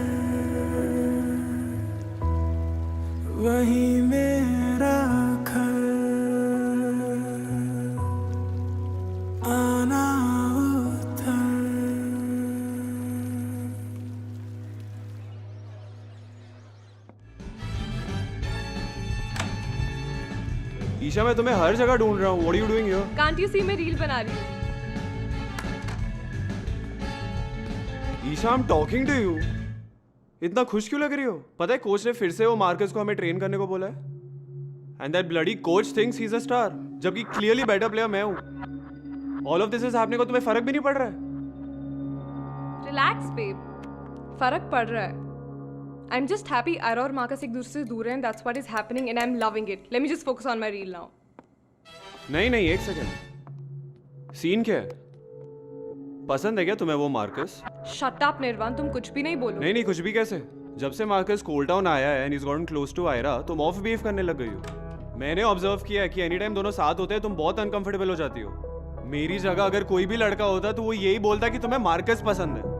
वही मेरा घर, आना
ईशा, मैं तुम्हें हर जगह ढूंढ रहा हूँ। What are you doing here?
Can't you see मैं रील बना रही हूँ?
Isha, I'm talking to you. इतना खुश क्यों लग रही हो? पता है कोच ने फिर से वो मार्कस को हमें ट्रेन करने को बोला है। And that bloody coach thinks he's a star, जबकि clearly better player मैं हूँ। All of this is happening और तुम्हें फर्क भी नहीं पड़ रहा है?
Relax, babe. फर्क पड़ रहा है. I'm just happy Ira और मार्कस एक दूसरे से दूर हैं. That's what is happening and I'm loving it. Let me just focus on my reel now.
नहीं, एक सेकंड। सीन क्या है? पसंद है क्या तुम्हें वो मार्कस?
Shut up, निर्वाण. तुम कुछ भी नहीं बोलो.
नहीं, कुछ भी कैसे? जब से मार्कस कोल टाउन आया है and he's gotten close to Ira, तुम ऑफ बिहेव करने लग गई हो। मैंने ऑब्जर्व किया है कि एनी टाइम दोनों साथ होते हैं तुम बहुत अनकंफर्टेबल हो जाती हो। मेरी जगह अगर कोई भी लड़का होता तो वो यही बोलता कि तुम्हें मार्कस पसंद है।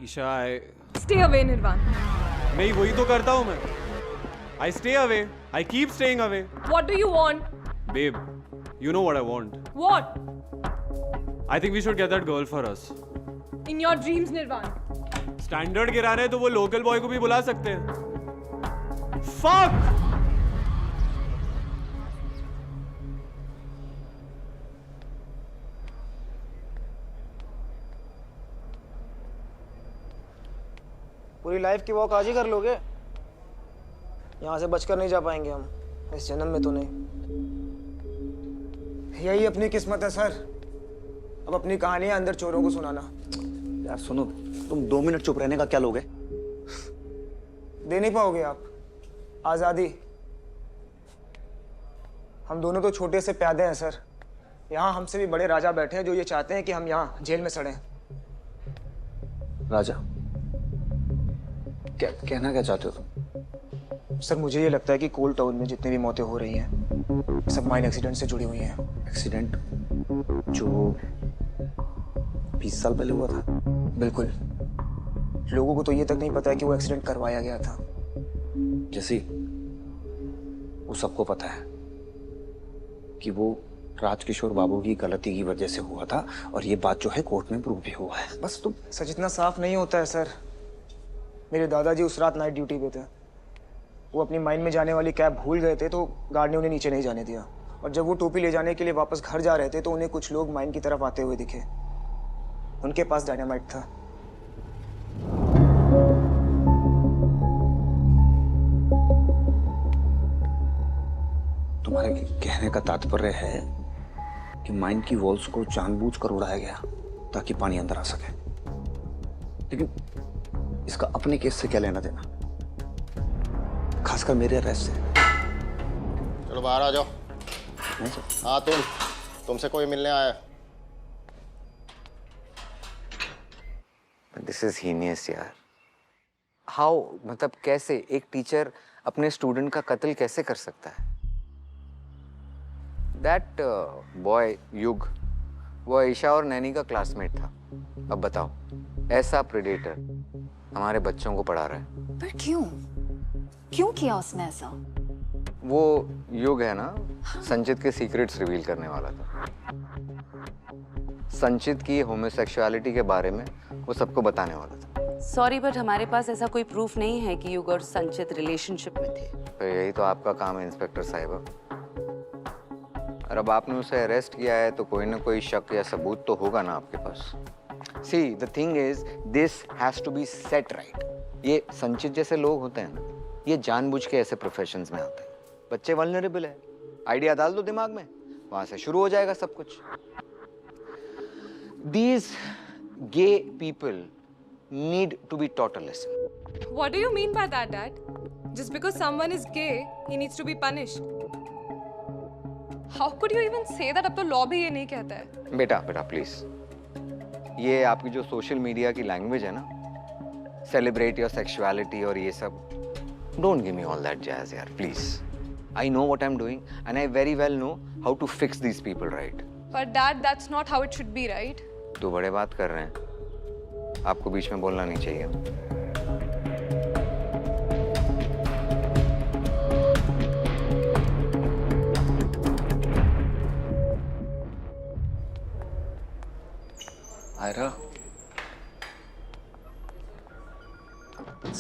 ईशा,
Stay away, निर्वाण.
नहीं, वही तो करता हूँ मैं। I stay away. I keep staying away.
What do you want?
Babe, you know what I want.
What?
I think we should get that girl for us.
In your dreams, Nirvan.
Standard गिराने तो वो local boy को भी बुला सकते हैं। Fuck!
पूरी life की वॉक आज ही कर लोगे? यहाँ से बचकर नहीं जा पाएंगे हम, इस जन्म में तो नहीं। यही अपनी किस्मत है सर। अब अपनी कहानियां अंदर चोरों को सुनाना।
यार सुनो, तुम 2 मिनट चुप रहने का क्या लोगे?
दे नहीं पाओगे आप आजादी। हम दोनों तो छोटे से प्यादे हैं सर। यहाँ हमसे भी बड़े राजा बैठे हैं जो ये चाहते हैं कि हम यहाँ जेल में सड़ें।
राजा कहना क्या चाहते हो तुम?
सर मुझे ये लगता है कि कोल टाउन में जितनी भी मौतें हो रही हैं सब माइन एक्सीडेंट से जुड़ी हुई हैं।
एक्सीडेंट जो 20 साल पहले हुआ था?
बिल्कुल। लोगों को तो ये तक नहीं पता है कि वो एक्सीडेंट करवाया गया था।
जैसी वो सबको पता है कि वो राजकिशोर बाबू की गलती की वजह से हुआ था और ये बात जो है कोर्ट में प्रूव भी हुआ है। बस तुम
सच इतना साफ नहीं होता है सर। मेरे दादाजी उस रात नाइट ड्यूटी पे थे। वो अपनी माइन में जाने वाली कैब भूल गए थे तो गार्ड ने उन्हें नीचे नहीं जाने दिया। और जब वो टोपी ले जाने के लिए वापस घर जा रहे थे तो उन्हें कुछ लोग माइन की तरफ आते हुए दिखे। उनके पास डायनामाइट था।
तुम्हारे कहने का तात्पर्य है कि माइन की वॉल्स को जानबूझकर उड़ाया गया ताकि पानी अंदर आ सके। लेकिन इसका अपने केस से क्या लेना देना, खासकर मेरे अरेस्ट से?
चलो बाहर आ जाओ। हाँ तुमसे कोई मिलने आया।
दिस इज हीनियस यार। हाउ, मतलब कैसे एक टीचर अपने स्टूडेंट का कत्ल कैसे कर सकता है? दैट बॉय युग वो ईशा और नैनी का क्लासमेट था। अब बताओ, ऐसा प्रेडेटर हमारे बच्चों को पढ़ा रहा है।
पर क्यों क्यों किया उसने ऐसा?
वो युग है ना, संचित के सीक्रेट्स रिवील करने वाला था। संचित की होमोसेक्सुअलिटी के बारे में वो सबको बताने वाला था।
सॉरी बट हमारे पास ऐसा कोई प्रूफ नहीं है कि युग और संचित रिलेशनशिप में थे।
तो यही तो आपका काम है इंस्पेक्टर साहिबा। और अब आपने उसे अरेस्ट किया है तो कोई ना कोई शक या सबूत तो होगा ना आपके पास। See, the thing is, this has to be set right. ये संचित जैसे लोग होते हैं ना, ये जानबूझ के ऐसे प्रोफेशंस में आते हैं। बच्चे वल्नरेबल है, आइडिया डाल दो दिमाग में, वहां से शुरू हो जाएगा सब कुछ। These gay people need to be taught a lesson.
What do you mean by that, Dad? Just because someone is gay, he needs to be punished. How could you even say that? अब तो law भी ये नहीं कहता है।
बेटा please, ये आपकी जो सोशल मीडिया की लैंग्वेज है ना, सेलिब्रेट योर सेक्सुअलिटी और ये सब, don't give me all that jazz यार please. I know what I am doing and I very well know how to fix these people, right?
But Dad, that's not how it should be, right?
तो बड़े बात कर रहे हैं, आपको बीच में बोलना नहीं चाहिए।
Ayra,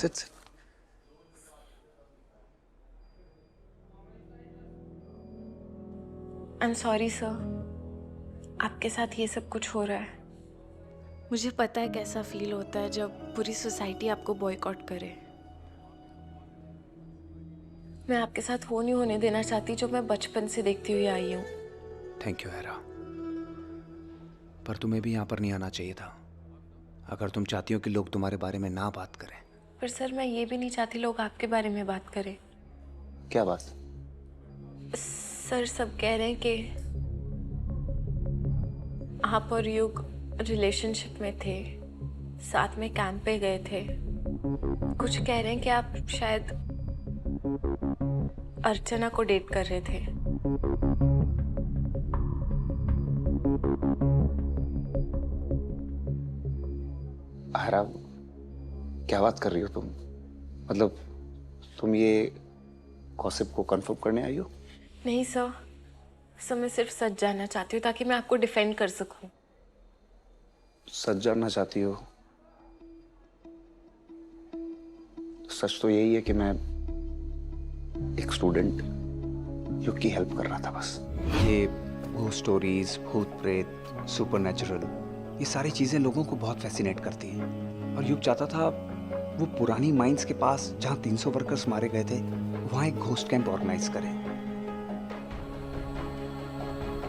sit.
I'm sorry sir, आपके साथ ये सब कुछ हो रहा है।
मुझे पता है कैसा फील होता है जब पूरी सोसाइटी आपको बॉयकॉट करे। मैं आपके साथ वो नहीं होने देना चाहती जो मैं बचपन से देखती हुई आई हूँ।
थैंक यू आयरा, पर तुम्हें भी यहाँ पर नहीं आना चाहिए था अगर तुम चाहती हो कि लोग तुम्हारे बारे में ना बात करें।
पर सर मैं ये भी नहीं चाहती लोग आपके बारे में बात करें।
क्या बात?
सर सब कह रहे हैं कि आप और युग रिलेशनशिप में थे, साथ में कैंप पे गए थे। कुछ कह रहे हैं कि आप शायद अर्चना को डेट कर रहे थे।
आयरा, क्या बात कर रही हो तुम? मतलब तुम ये गॉसिप को कंफर्म करने आई हो?
नहीं सर मैं सिर्फ सच जानना चाहती हूँ ताकि मैं आपको डिफेंड कर सकूँ।
सच जानना चाहती हो तो सच तो यही है कि मैं एक स्टूडेंट युग की हेल्प कर रहा था बस।
ये भूत स्टोरीज, भूत प्रेत, सुपरनैचुरल, ये सारी चीजें लोगों को बहुत फैसिनेट करती हैं। और युग चाहता था वो पुरानी माइंस के पास जहाँ 300 वर्कर्स मारे गए थे वहाँ एक घोस्ट कैंप ऑर्गेनाइज करे।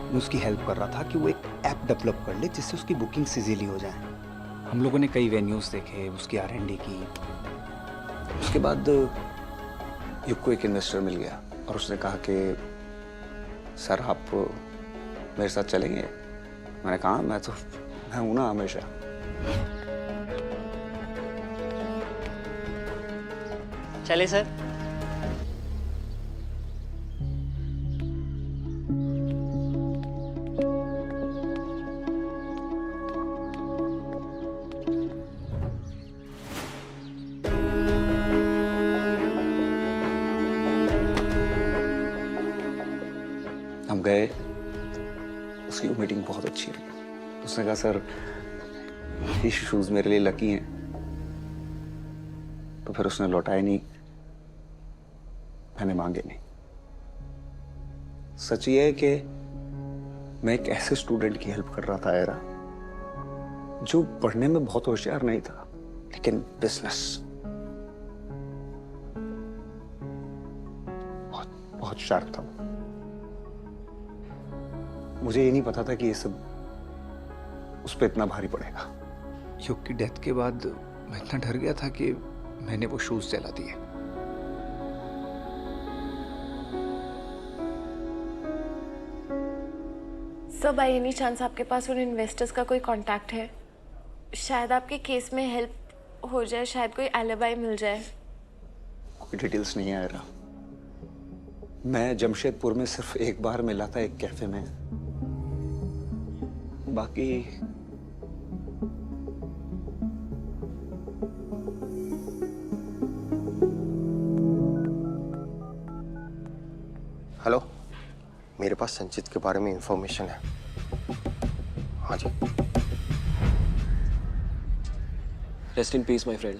मैं उसकी हेल्प कर रहा था कि वो एक ऐप डेवलप कर ले जिससे उसकी बुकिंग इजीली हो जाए। हम लोगों ने कई वेन्यूज देखे, उसकी R&D की।
उसके बाद युग को एक इन्वेस्टर मिल गया और उसने कहा कि सर आप मेरे साथ चलेंगे। मैंने कहा मैं हूं ना हमेशा।
चले सर।
हम गए, उसकी मीटिंग बहुत अच्छी रही। उसने कहा सर ये शूज मेरे लिए लकी हैं, तो फिर उसने लौटाए नहीं, मैंने मांगे नहीं। सच ये है कि मैं एक ऐसे स्टूडेंट की हेल्प कर रहा था आयरा, जो पढ़ने में बहुत होशियार नहीं था लेकिन बिजनेस बहुत शार्प था। मुझे ये नहीं पता था कि ये सब उस पर इतना भारी पड़ेगा।
युग की डेथ के बाद मैं इतना डर गया था कि मैंने वो शूज जला दिए।
सर, बाय एनी चांस आपके पास उन इन्वेस्टर्स का कोई कांटेक्ट है? शायद आपके केस में हेल्प हो जाए, शायद कोई एलिबाई मिल जाए।
कोई डिटेल्स नहीं आ रहा। मैं जमशेदपुर में सिर्फ एक बार मिला था एक कैफे में, बाकी
हेलो, मेरे पास संचित के बारे में इंफॉर्मेशन है। हाँ जी।
Rest in peace my friend.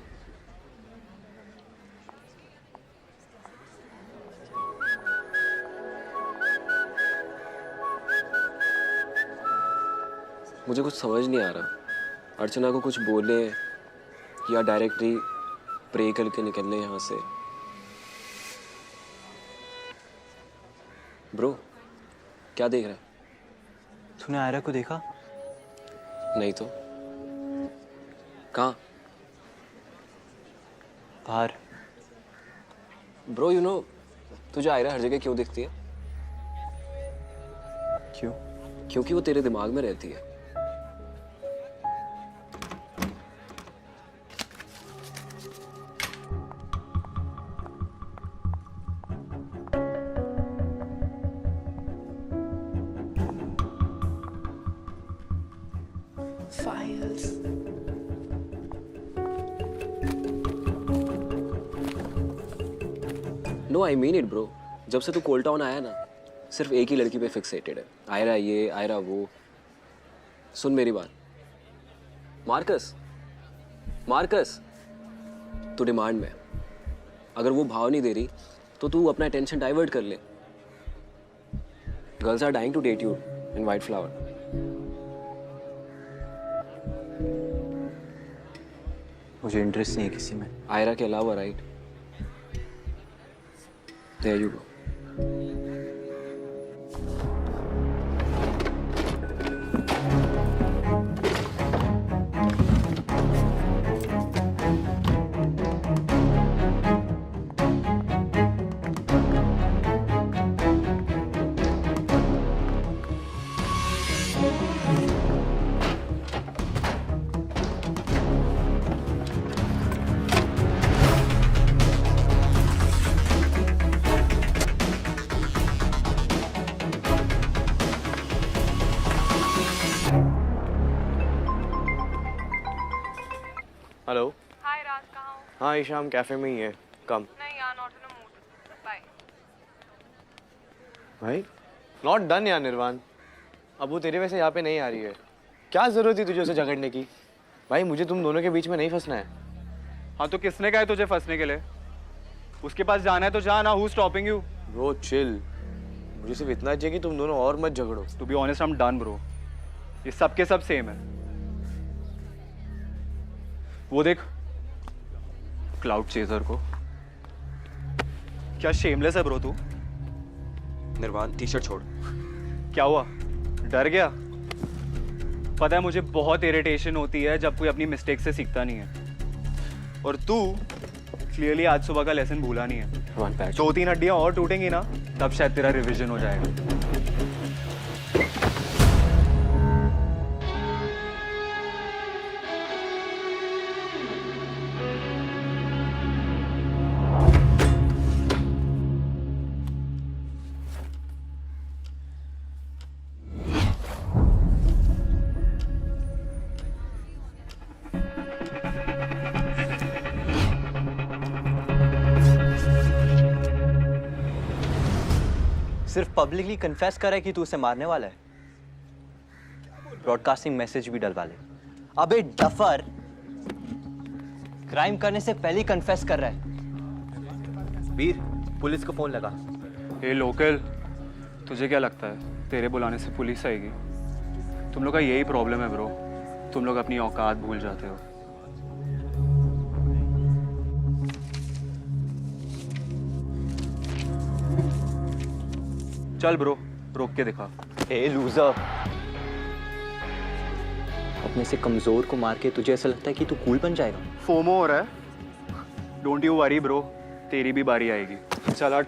मुझे कुछ समझ नहीं आ रहा। अर्चना को कुछ बोले या डायरेक्टली प्रे करके निकलने यहाँ से। ब्रो, क्या देख रहा है?
तूने आयरा को देखा?
नहीं तो। कहाँ?
बाहर।
ब्रो यू नो, तुझे आयरा हर जगह क्यों दिखती है?
क्यों?
क्योंकि वो तेरे दिमाग में रहती है।
Files.
No I mean it bro. जब से तू कोल्ड टाउन आया ना, सिर्फ एक ही लड़की पे फिक्सेटेड है। आयरा ये, आयरा वो। सुन मेरी बात, मार्कस, मार्कस, तू डिमांड में। अगर वो भाव नहीं दे रही तो तू अपना अटेंशन डाइवर्ट कर ले। Girls are dying to date you in white flower.
मुझे इंटरेस्ट नहीं है किसी में।
आयरा के अलावा, right? There you go.
Hello.
Hi Raj, कहाँ हो?
हाँ ईशाम कैफे में ही है, कम।
नहीं यार, not in a mood. Bye.
भाई नॉट डन यार निर्वाण। अब वो तेरे वैसे यहाँ पे नहीं आ रही है। क्या जरूरत थी तुझे उसे झगड़ने की? भाई मुझे तुम दोनों के बीच में नहीं फंसना है।
हाँ तो किसने कहा है तुझे फंसने के लिए? उसके पास जाना है तो जा ना, who stopping you?
Bro chill, मुझे सिर्फ इतना चाहिए कि तुम दोनों और मत झगड़ो।
To be honest I am done bro, ये सब के सब सेम है। वो देख क्लाउड चेजर को, क्या शेमलेस है ब्रो तू।
निर्वाण टी शर्ट छोड़।
क्या हुआ, डर गया? पता है मुझे बहुत इरिटेशन होती है जब कोई अपनी मिस्टेक से सीखता नहीं है, और तू क्लियरली आज सुबह का लेसन भूला नहीं है। 2-3 हड्डियां और टूटेंगी ना, तब शायद तेरा रिवीजन हो जाएगा।
सिर्फ पब्लिकली कन्फेस करा है कि तू उसे मारने वाला है, ब्रॉडकास्टिंग मैसेज भी डलवा ले। अबे डफर, क्राइम करने से पहले ही कन्फेस कर रहा है। वीर, पुलिस को फोन लगा।
हे लोकल, तुझे क्या लगता है तेरे बुलाने से पुलिस आएगी? तुम लोग का यही प्रॉब्लम है ब्रो, तुम लोग अपनी औकात भूल जाते हो। चल ब्रो, रोक के दिखा।
ए लूजर, अपने से कमजोर को मार के तुझे ऐसा लगता है कि तू कूल बन जाएगा?
फोमो हो रहा है? डोंट यू वरी ब्रो, तेरी भी बारी आएगी। चल हट।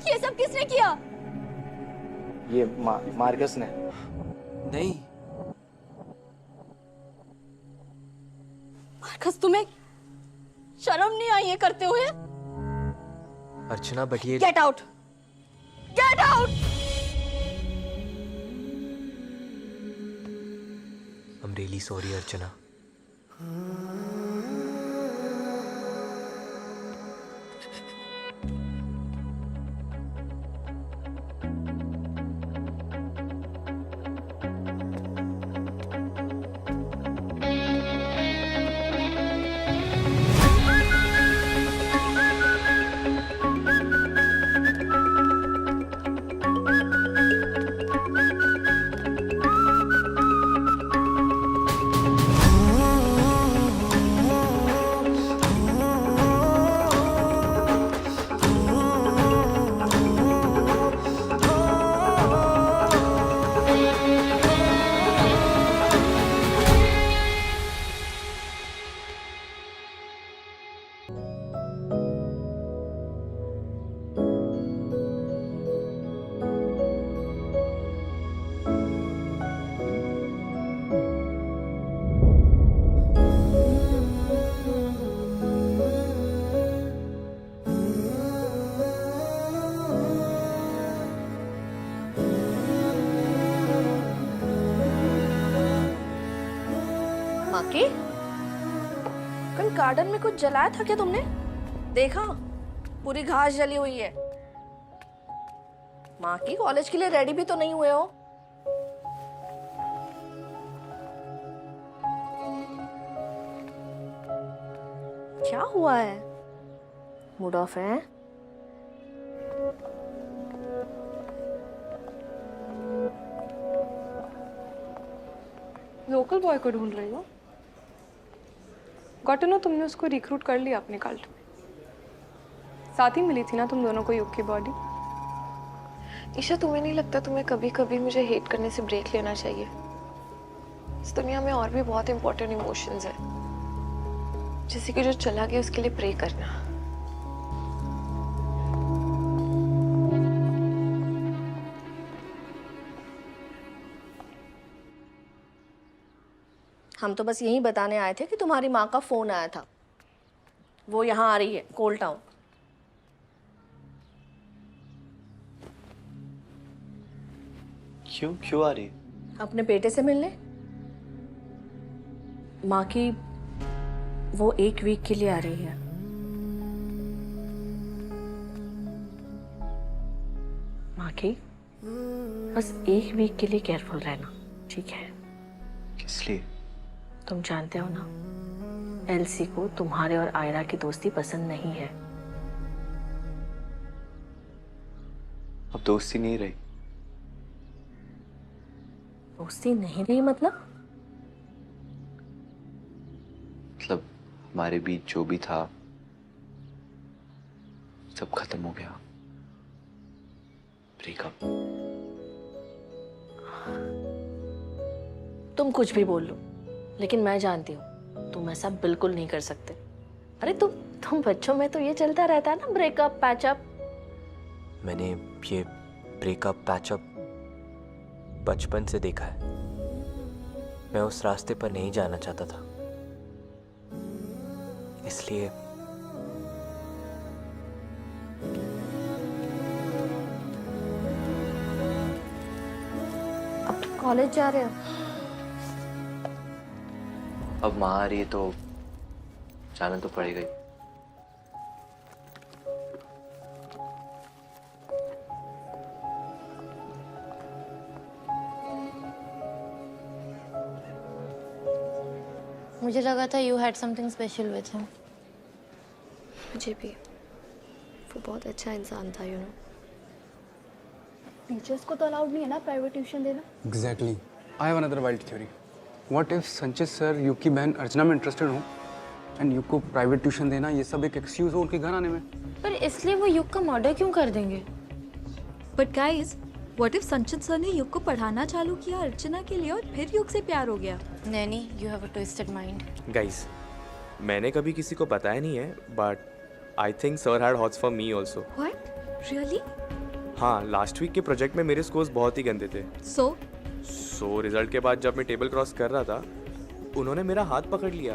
ये सब किसने किया?
ये मार्कस ने।
नहीं
मार्कस, तुम्हें शर्म नहीं आई ये करते हुए?
अर्चना बट ये
get out, get out.
I am really sorry Archana.
की कल गार्डन में कुछ जलाया था क्या तुमने? देखा, पूरी घास जली हुई है। माँ की कॉलेज के लिए रेडी भी तो नहीं हुए हो। क्या हुआ है? मूड ऑफ है?
लोकल बॉय को ढूंढ रही हो? गॉट टू नो तुमने उसको रिक्रूट कर लिया अपने कल्ट में। साथ ही मिली थी ना तुम दोनों को युग की बॉडी।
ईशा, तुम्हें नहीं लगता तुम्हें कभी कभी मुझे हेट करने से ब्रेक लेना चाहिए? इस दुनिया में और भी बहुत इंपॉर्टेंट इमोशंस है। किसी को जो चला गया उसके लिए प्रे करना।
हम तो बस यही बताने आए थे कि तुम्हारी माँ का फोन आया था। वो यहाँ आ रही है, कोल टाउन।
क्यों आ रही है?
अपने बेटे से मिलने। माँ की वो 1 वीक के लिए आ रही है। माँ की बस 1 वीक के लिए केयरफुल रहना, ठीक है?
किस लिए?
तुम जानते हो ना, एलसी को तुम्हारे और आयरा की दोस्ती पसंद नहीं है।
अब दोस्ती नहीं रही।
दोस्ती नहीं रही मतलब?
मतलब हमारे बीच जो भी था सब खत्म हो गया। ब्रेकअप।
तुम कुछ भी बोल लो, लेकिन मैं जानती हूँ तुम ऐसा बिल्कुल नहीं कर सकते। अरे तुम बच्चों में तो ये चलता रहता है ना, ब्रेकअप पैचअप।
मैंने ये ब्रेकअप पैचअप बचपन से देखा है। मैं उस रास्ते पर नहीं जाना चाहता था, इसलिए
अब तुम कॉलेज जा रहे हो?
अब माँ आ रही है तो जाना तो पड़ेगा ही।
मुझे लगा था you had something special with him.
मुझे भी। वो बहुत अच्छा इंसान था, यू नो।
टीचर्स को तो अलाउड नहीं है ना प्राइवेट ट्यूशन देना।
Exactly. I have another wild theory. What if संचित सर युग की बहन अर्चना में इंटरेस्टेड हो एंड युग को प्राइवेट ट्यूशन देना ये सब एक एक्सक्यूज हो उनके घर आने में।
पर इसलिए वो युग का मर्डर क्यों कर देंगे?
बट गाइस, व्हाट इफ संचित सर ने युग को पढ़ाना चालू किया अर्चना के लिए और फिर युग से प्यार हो गया?
Naini, you have a twisted mind.
Guys, मैंने कभी किसी को बताया नहीं है, but I think sir had hots for me also.
What? Really?
हाँ, लास्ट वीक के प्रोजेक्ट में मेरे स्कोर्स बहुत ही गंदे थे। सो रिजल्ट के बाद जब मैं टेबल क्रॉस कर रहा था, उन्होंने मेरा हाथ पकड़ लिया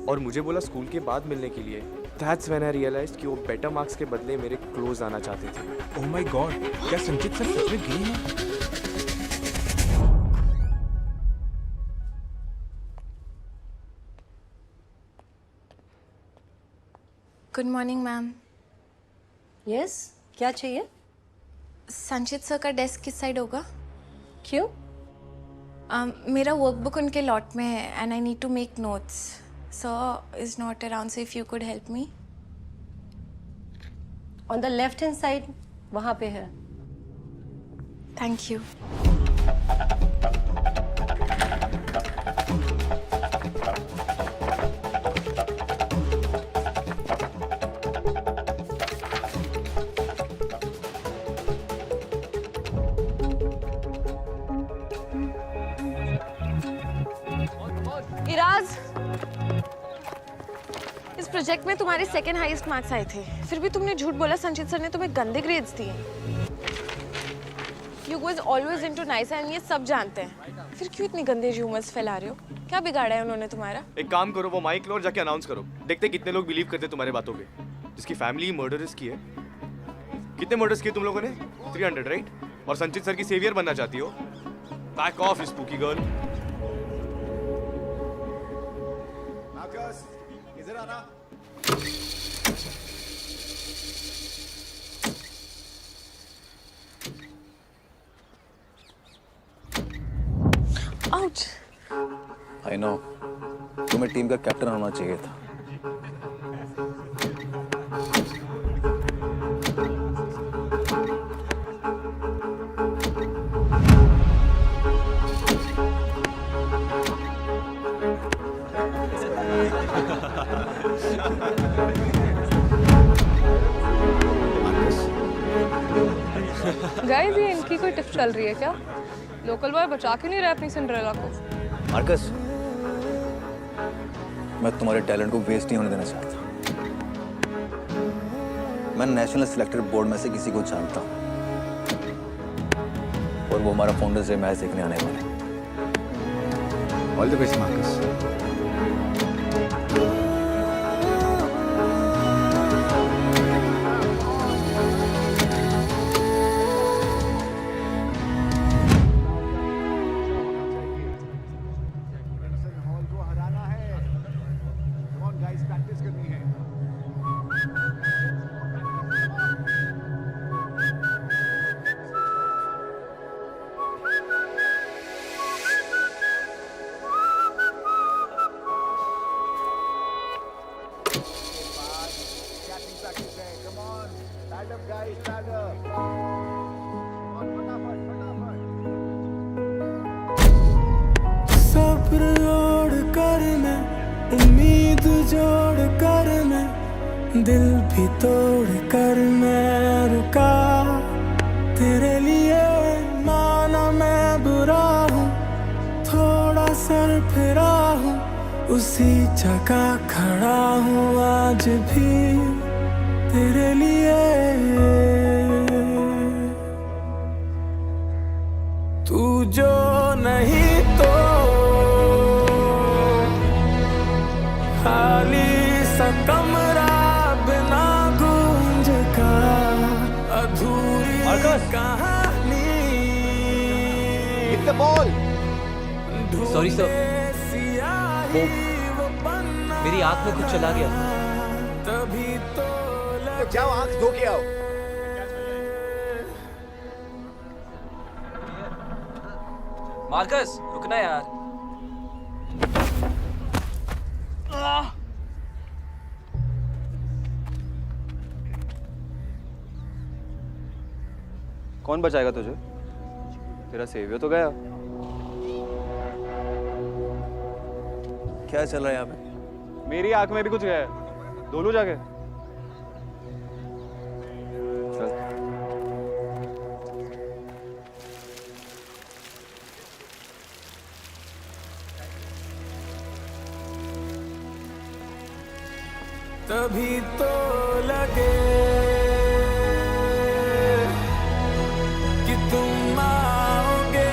और मुझे बोला स्कूल के बाद मिलने के लिए। दैट्स व्हेन आई रियलाइज्ड कि वो बेटर मार्क्स के बदले मेरे क्लोज आना चाहते थे।
ओह माय गॉड, क्या संचित सर सच में गए हैं?
Good morning ma'am.
यस, क्या चाहिए?
संचित सर का डेस्क किस साइड होगा?
क्यों?
मेरा वर्कबुक उनके लॉट में है and I need to make notes. Sir is not around, so if you could help me.
On the left hand side, वहाँ पे है।
Thank you. इराज, इस प्रोजेक्ट में तुम्हारे सेकंड हाईएस्ट मार्क्स आए थे, फिर भी तुमने झूठ बोला संचित सर ने तुम्हें गंदे ग्रेड्स दिए। You was always into nice and ये सब जानते हैं, फिर क्यों इतनी गंदे र्यूमर्स फैला रहे हो? क्या बिगाड़ा है उन्होंने तुम्हारा?
एक काम करो, वो माइक लो और जाके अनाउंस करो। देखते कितने लोग बिलीव करते तुम्हारे बातों पे। जिसकी फैमिली मर्डरर्स की है। कितने मर्डर्स किए तुम लोगों ने? 300 राइट? और संचित सर की सेवियर बनना चाहती हो? Back of spooky girl.
Coach.
I know, तुम्हें टीम का कैप्टन होना चाहिए था।
गाइस ये इनकी कोई टिप चल रही है क्या? लोकल बॉय बचा क्यों नहीं रहा अपनी सिंड्रेला को?
मार्कस, मैं तुम्हारे टैलेंट को वेस्ट नहीं होने देना चाहता। मैं नेशनल सिलेक्टेड बोर्ड में से किसी को जानता हूँ और वो हमारा फाउंडर से मैच देखने आने वाले।
All the best Marcus.
सब्र ओढ़ कर मैं, उम्मीद जोड़ कर मैं, दिल भी तोड़ कर मैं रुका। तेरे लिए माना मैं बुरा हूँ, थोड़ा सर फिरा हूँ, उसी जगह खड़ा हूँ आज भी तेरे लिए। तू जो नहीं तो खाली सा कमरा बिना गूंज का, अधूरी कहानी।
सॉरी सर, वो मेरी आंख में कुछ चला गया।
तभी तो
जाओ आंख धो के आओ।
मार्कस रुकना यार।
कौन बचाएगा तुझे? तेरा सेवियर तो गया।
क्या चल रहा है यहाँ पे?
मेरी आंख में भी कुछ गया है। दोनों जाके चल।
तभी तो लगे कि तुम आओगे,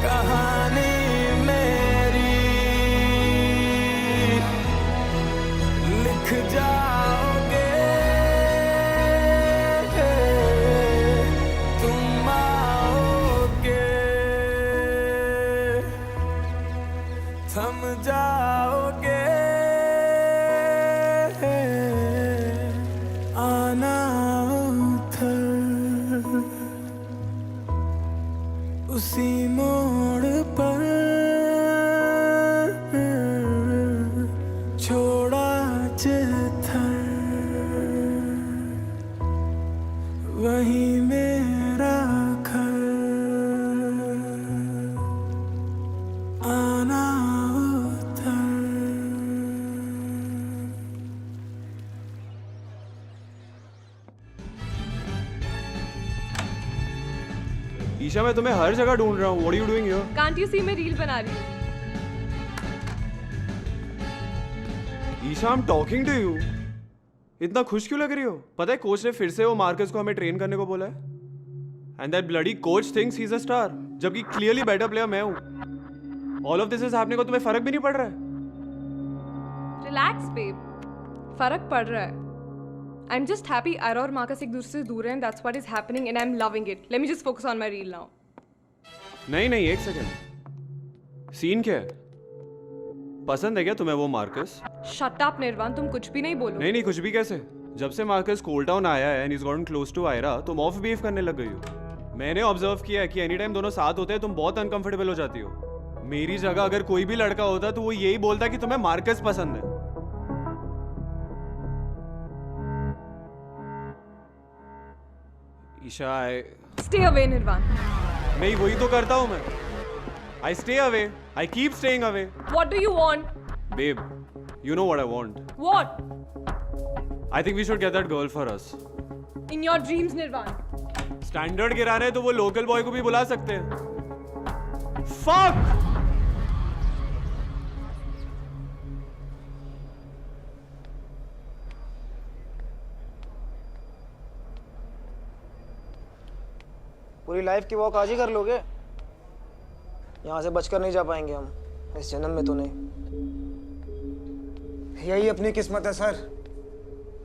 कहानी मेरी लिख जाओगे। तुम आओगे, थम जाओगे, आना उधर उसी मोड़ पर, छोड़ा जिधर वही मेरा घर, आना
ईशा, मैं तुम्हें हर जगह ढूंढ रहा हूँ। What are you doing here?
Can't you see मैं रील बना रही हूँ?
Isha, I'm talking to you. इतना खुश क्यों लग रही हो? पता है कोच ने फिर से वो मार्कस को हमें ट्रेन करने को बोला है। And that bloody coach thinks he's a star, जबकि clearly better player मैं हूँ। All of this is happening को तुम्हें फर्क भी नहीं पड़ रहा है?
Relax babe, फर्क पड़ रहा है। I'm just happy Ira और मार्कस एक दूसरे से दूर हैं and that's what is happening and I'm loving it. Let me just focus on my reel now.
नहीं, एक सेकंड। सीन क्या है? पसंद है क्या तुम्हें वो मार्कस?
Shut up निर्वाण, तुम कुछ भी नहीं बोलो।
नहीं, कुछ भी कैसे? जब से मार्कस कोल टाउन आया है and he's gotten close to Ira, तुम ऑफ बिहेव करने लग गई हो। मैंने ऑब्जर्व किया है कि एनी टाइम दोनों साथ होते हैं तुम बहुत अनकंफर्टेबल हो जाती हो। मेरी जगह अगर कोई भी लड़का होता तो वो यही बोलता कि तुम्हें मार्कस पसंद है। Isha,
Stay away, Nirvan.
नहीं वही तो करता हूँ मैं। I stay away. I keep staying away.
What do you want?
Babe, you know what I want.
What?
I think we should get that girl for us.
In your dreams, Nirvan.
Standard गिरा रहे तो वो local boy को भी बुला सकते हैं। Fuck!
पूरी लाइफ की वॉक आज ही कर लोगे? यहाँ से बचकर नहीं जा पाएंगे हम, इस जन्म में तो नहीं। यही अपनी किस्मत है सर।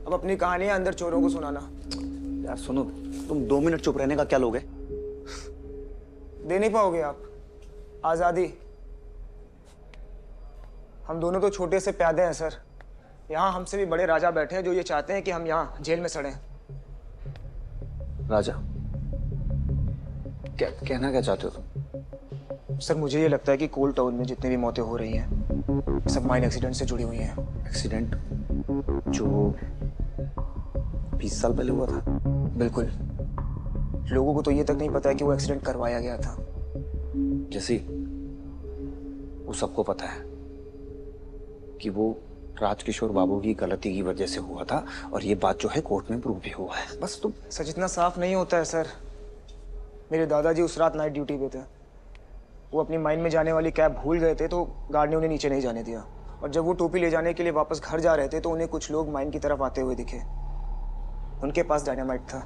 अब अपनी कहानियां अंदर चोरों को सुनाना।
यार सुनो, तुम 2 मिनट चुप रहने का क्या लोगे?
दे नहीं पाओगे आप आजादी। हम दोनों तो छोटे से प्यादे हैं सर। यहाँ हमसे भी बड़े राजा बैठे हैं जो ये चाहते हैं कि हम यहाँ जेल में सड़ें।
राजा क्या कहना क्या चाहते हो तुम?
सर मुझे ये लगता है कि कोल टाउन में जितनी भी मौतें हो रही हैं सब माइन एक्सीडेंट से जुड़ी हुई हैं।
एक्सीडेंट जो 20 साल पहले हुआ था?
बिल्कुल। लोगों को तो ये तक नहीं पता है कि वो एक्सीडेंट करवाया गया था।
जैसी वो सबको पता है कि वो राजकिशोर बाबू की गलती की वजह से हुआ था और ये बात जो है कोर्ट में प्रूव भी हुआ है। बस तुम
सच इतना साफ नहीं होता है सर। मेरे दादाजी उस रात नाइट ड्यूटी पे थे। वो अपनी माइन में जाने वाली कैब भूल गए थे तो गार्ड ने उन्हें नीचे नहीं जाने दिया। और जब वो टोपी ले जाने के लिए वापस घर जा रहे थे तो उन्हें कुछ लोग माइन की तरफ आते हुए दिखे। उनके पास डायनामाइट था।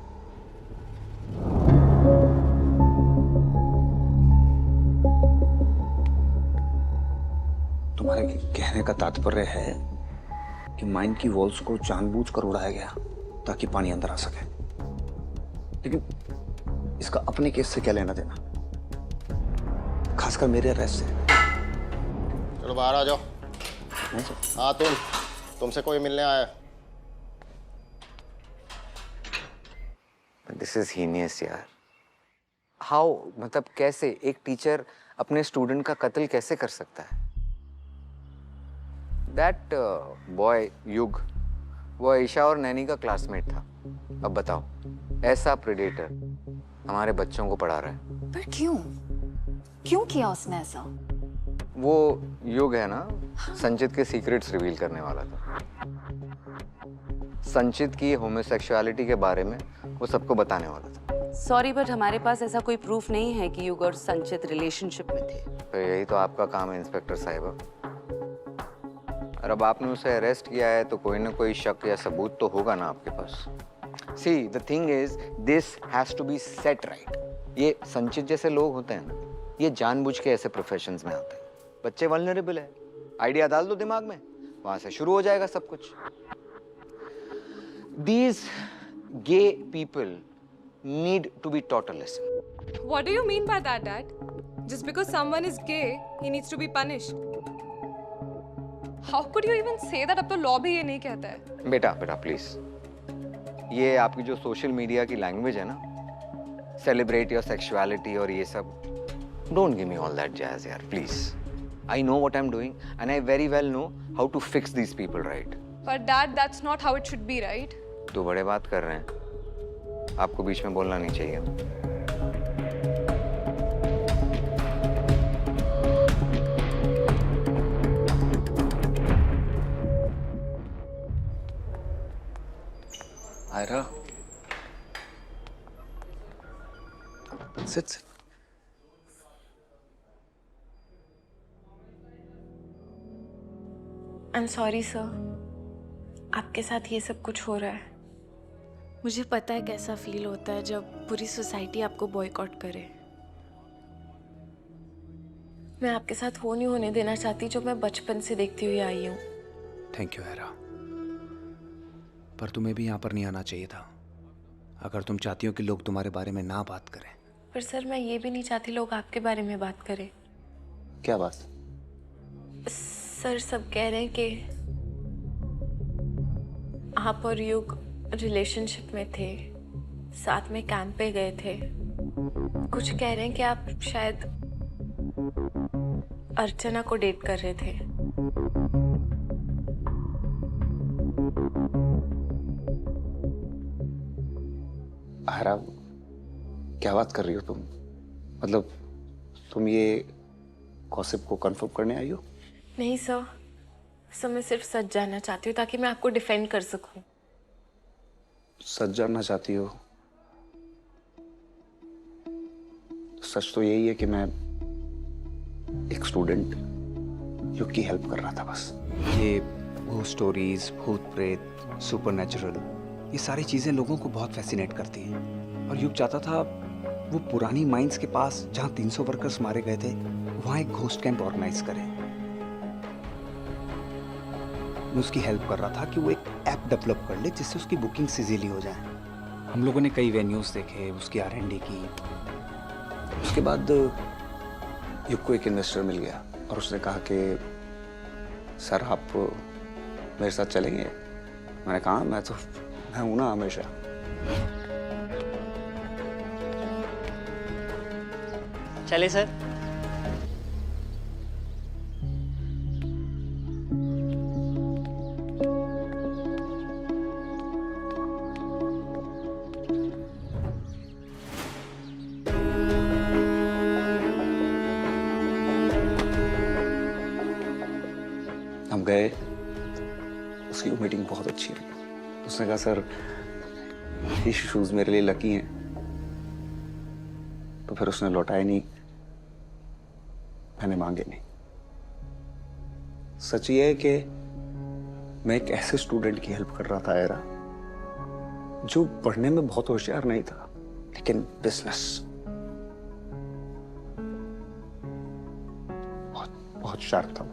तुम्हारे कहने का तात्पर्य है कि माइन की वॉल्स को जानबूझकर उड़ाया गया ताकि पानी अंदर आ सके। लेकिन इसका अपने केस से क्या लेना देना, खासकर मेरे अरेस्ट से?
चलो बाहर आ जाओ। हाँ तुमसे कोई मिलने आया है।
दिस इज हीनियस यार। हाउ, मतलब कैसे एक टीचर अपने स्टूडेंट का कत्ल कैसे कर सकता है? दैट बॉय युग वो ईशा और नैनी का क्लासमेट था। अब बताओ, ऐसा प्रेडेटर हमारे बच्चों को पढ़ा रहा है।
पर क्यों क्यों किया उसने ऐसा?
वो युग है ना, संचित के सीक्रेट्स रिवील करने वाला था। संचित की होमोसेक्सुअलिटी के बारे में वो सबको बताने वाला था।
सॉरी बट हमारे पास ऐसा कोई प्रूफ नहीं है कि युग और संचित रिलेशनशिप में थे।
तो यही तो आपका काम है इंस्पेक्टर साहिबा। और अब आपने उसे अरेस्ट किया है तो कोई ना कोई शक या सबूत तो होगा ना आपके पास। See the thing is this has to be set right. ये संचित जैसे लोग होते हैं ना, ये जानबूझ के ऐसे प्रोफेशंस में आते हैं। बच्चे वल्नरेबल है, आइडिया डाल दो दिमाग में, वहां से शुरू हो जाएगा सब कुछ। These gay people need to be taught a lesson.
What do you mean by that, Dad? Just because someone is gay, he needs to be punished. How could you even say that? अब तो law भी ये नहीं कहता है।
बेटा please, ये आपकी जो सोशल मीडिया की लैंग्वेज है ना, सेलिब्रेट योर सेक्सुअलिटी और ये सब, don't give me all that jazz यार please. I know what I am doing and I very well know how to fix these people right.
But Dad, that's not how it should be, right?
तो बड़े बात कर रहे हैं, आपको बीच में बोलना नहीं चाहिए। Ayra, sit.
I'm sorry, sir. आपके साथ ये सब कुछ हो रहा है।
मुझे पता है कैसा फील होता है जब पूरी सोसाइटी आपको बॉयकॉट करे।
मैं आपके साथ वो नहीं होने देना चाहती जो मैं बचपन से देखती हुई आई हूँ।
थैंक यू आयरा, पर तुम्हें भी यहाँ पर नहीं आना चाहिए था अगर तुम चाहती हो कि लोग तुम्हारे बारे में ना बात करें।
पर सर मैं ये भी नहीं चाहती लोग आपके बारे में बात करें।
क्या बात?
सर सब कह रहे हैं कि आप और युग रिलेशनशिप में थे, साथ में कैंप पे गए थे, कुछ कह रहे हैं कि आप शायद अर्चना को डेट कर रहे थे।
आयरा, क्या बात कर रही हो तुम? मतलब तुम ये गॉसिप को कंफर्म करने आई हो?
नहीं सर, मैं सिर्फ सच जानना चाहती हूँ ताकि मैं आपको डिफेंड कर सकूं।
सच जानना चाहती हो? सच तो यही है कि मैं एक स्टूडेंट युग की हेल्प कर रहा था बस।
ये वो स्टोरीज, भूत प्रेत, सुपरनैचुरल, ये सारी चीज़ें लोगों को बहुत फैसिनेट करती हैं। और युग चाहता था वो पुरानी माइंस के पास जहाँ 300 वर्कर्स मारे गए थे वहाँ एक घोस्ट कैंप ऑर्गेनाइज करें। मैं उसकी हेल्प कर रहा था कि वो एक ऐप डेवलप कर ले जिससे उसकी बुकिंग्स इजीली हो जाए। हम लोगों ने कई वेन्यूज देखे, उसकी R&D की।
उसके बाद युग को एक इन्वेस्टर मिल गया और उसने कहा कि सर आप मेरे साथ चलेंगे? मैंने कहा मैं हूं ना हमेशा।
चले सर।
हम गए, उसकी मीटिंग बहुत अच्छी रही। उसने कहा सर ये शूज मेरे लिए लकी हैं, तो फिर उसने लौटाए नहीं, मैंने मांगे नहीं। सच ये है कि मैं एक ऐसे स्टूडेंट की हेल्प कर रहा था आयरा, जो पढ़ने में बहुत होशियार नहीं था लेकिन बिजनेस बहुत बहुत शार्प था।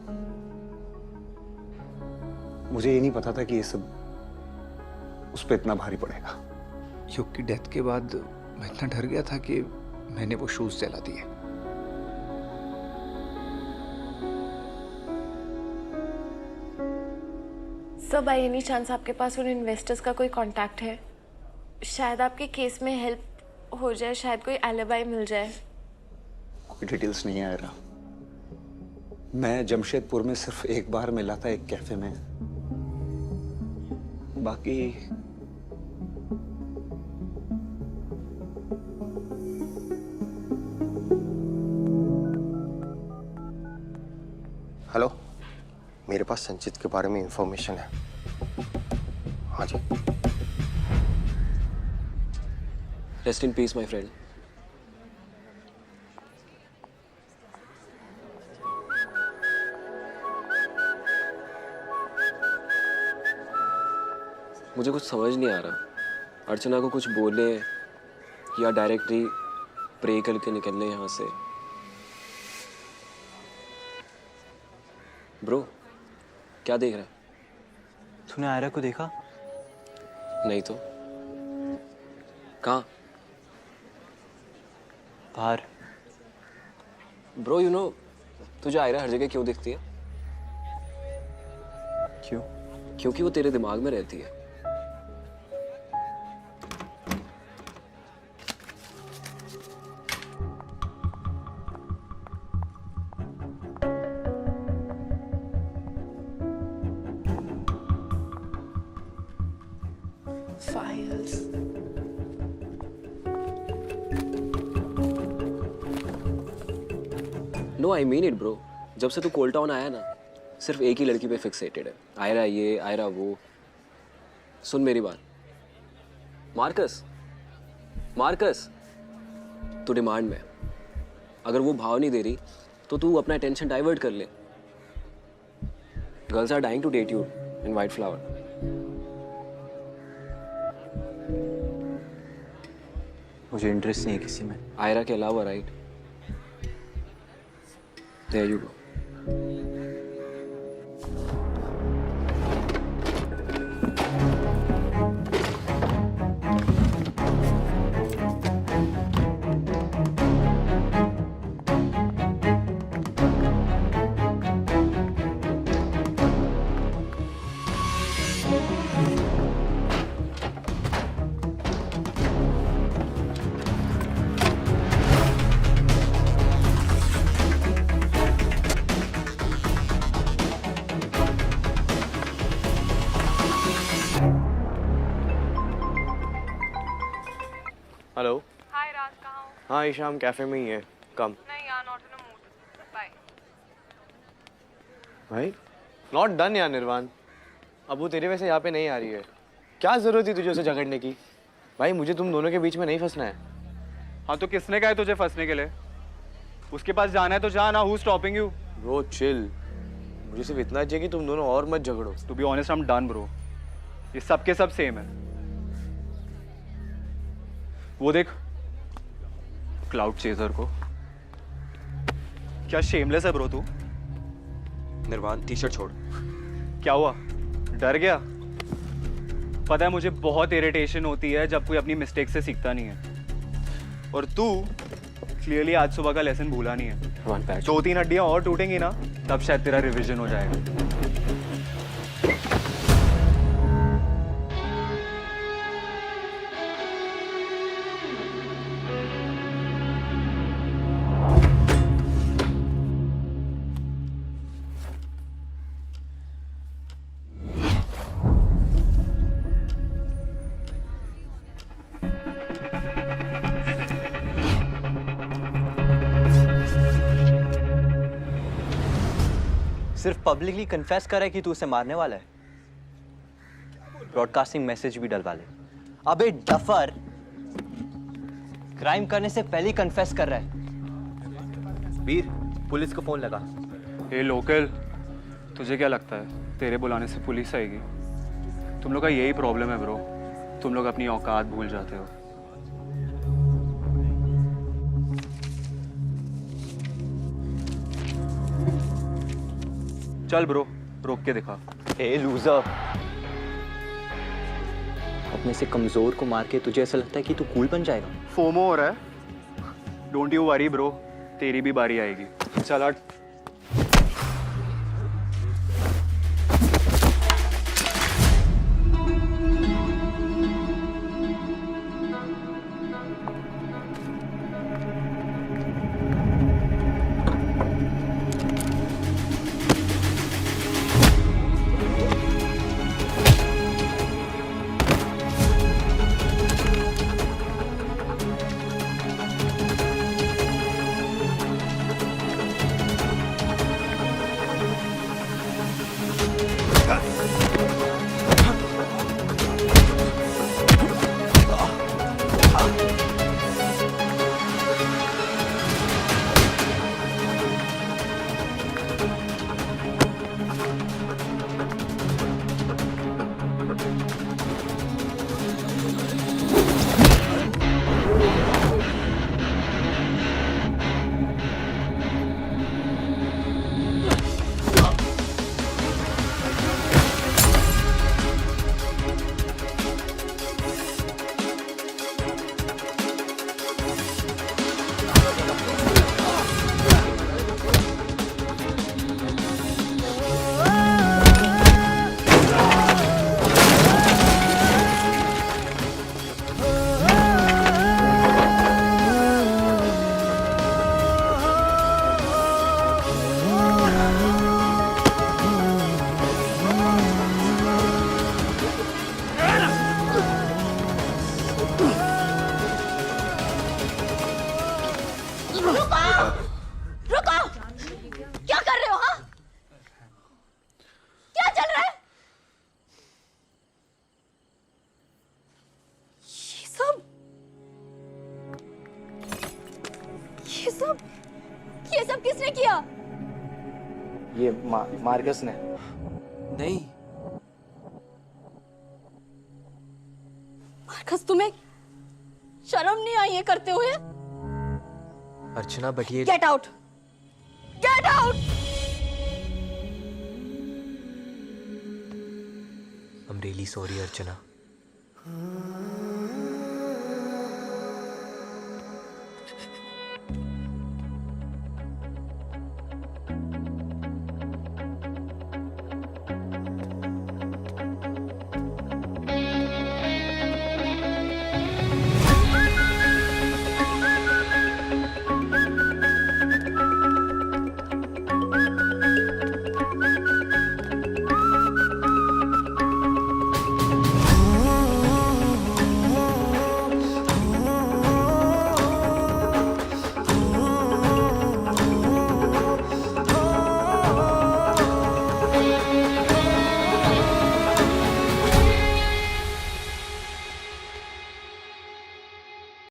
मुझे ये नहीं पता था कि ये सब उस पर इतना भारी पड़ेगा।
युग की डेथ के बाद मैं इतना डर गया था कि मैंने वो शूज जला दिए।
सर, बाय एनी चांस आपके पास उन इन्वेस्टर्स का कोई कांटेक्ट है? शायद आपके केस में हेल्प हो जाए, शायद कोई एलिबाई मिल जाए।
कोई डिटेल्स नहीं आ रहा। मैं जमशेदपुर में सिर्फ एक बार मिला था एक कैफे में, बाकी
हेलो, मेरे पास संचित के बारे में इंफॉर्मेशन है। हाँ जी।
Rest in peace my friend. मुझे कुछ समझ नहीं आ रहा। अर्चना को कुछ बोले या डायरेक्टली प्रे करके निकलने यहाँ से। ब्रो, क्या देख रहा है?
तूने आयरा को देखा?
नहीं तो। कहाँ?
बाहर।
ब्रो, यू नो तुझे आयरा हर जगह क्यों दिखती है?
क्यों?
क्योंकि वो तेरे दिमाग में रहती है।
Files.
No, I mean it bro. जब से तू कोल्ड टाउन आया ना, सिर्फ एक ही लड़की पे फिक्सेटेड है। आयरा ये, आयरा वो। सुन मेरी बात, मार्कस, मार्कस, तू डिमांड में। अगर वो भाव नहीं दे रही तो तू अपना टेंशन डाइवर्ट कर ले। Girls are dying to date you in white flower.
मुझे इंटरेस्ट नहीं है किसी में।
आयरा के अलावा, right? There you go.
Hello.
Hi Raj, कहाँ हो?
हाँ ईशा, हम कैफे में ही है, कम।
नहीं यार, not in a mood, bye.
भाई नॉट डन यार निर्वाण, अब वो तेरे वैसे यहाँ पे नहीं आ रही है। क्या जरूरत थी तुझे उसे झगड़ने की? भाई मुझे तुम दोनों के बीच में नहीं फंसना है।
हाँ तो किसने कहा है तुझे फंसने के लिए? उसके पास जाना है तो जा ना, who stopping you?
Bro chill, मुझे सिर्फ इतना चाहिए कि तुम दोनों और मत झगड़ो।
To be honest, I am done bro. ये सब के सब सेम है। वो देख क्लाउड चेजर को, क्या शेमलेस है ब्रो तू।
निर्वाण टी शर्ट छोड़।
क्या हुआ, डर गया? पता है मुझे बहुत इरिटेशन होती है जब कोई अपनी मिस्टेक से सीखता नहीं है, और तू क्लियरली आज सुबह का लेसन भूला नहीं है। 2-3 हड्डियां और टूटेंगी ना, तब शायद तेरा रिवीजन हो जाएगा।
सिर्फ पब्लिकली कन्फेस करा है कि तू उसे मारने वाला है, ब्रॉडकास्टिंग मैसेज भी डलवा ले। अबे डफर, क्राइम करने से पहले ही कन्फेस कर रहा है। वीर, पुलिस को फोन लगा।
हे लोकल, तुझे क्या लगता है तेरे बुलाने से पुलिस आएगी? तुम लोग का यही प्रॉब्लम है ब्रो, तुम लोग अपनी औकात भूल जाते हो। चल ब्रो, रोक के दिखा।
ए लूजर, अपने से कमजोर को मार के तुझे ऐसा लगता है कि तू कूल बन जाएगा?
फोमो हो रहा है? डोंट यू वरी ब्रो, तेरी भी बारी आएगी। चल हट।
ये सब किसने किया?
ये मार्कस ने।
नहीं
मार्कस, तुम्हें शर्म नहीं आई है करते हुए?
अर्चना, बट ये
get out, get out.
I'm really sorry, Archana.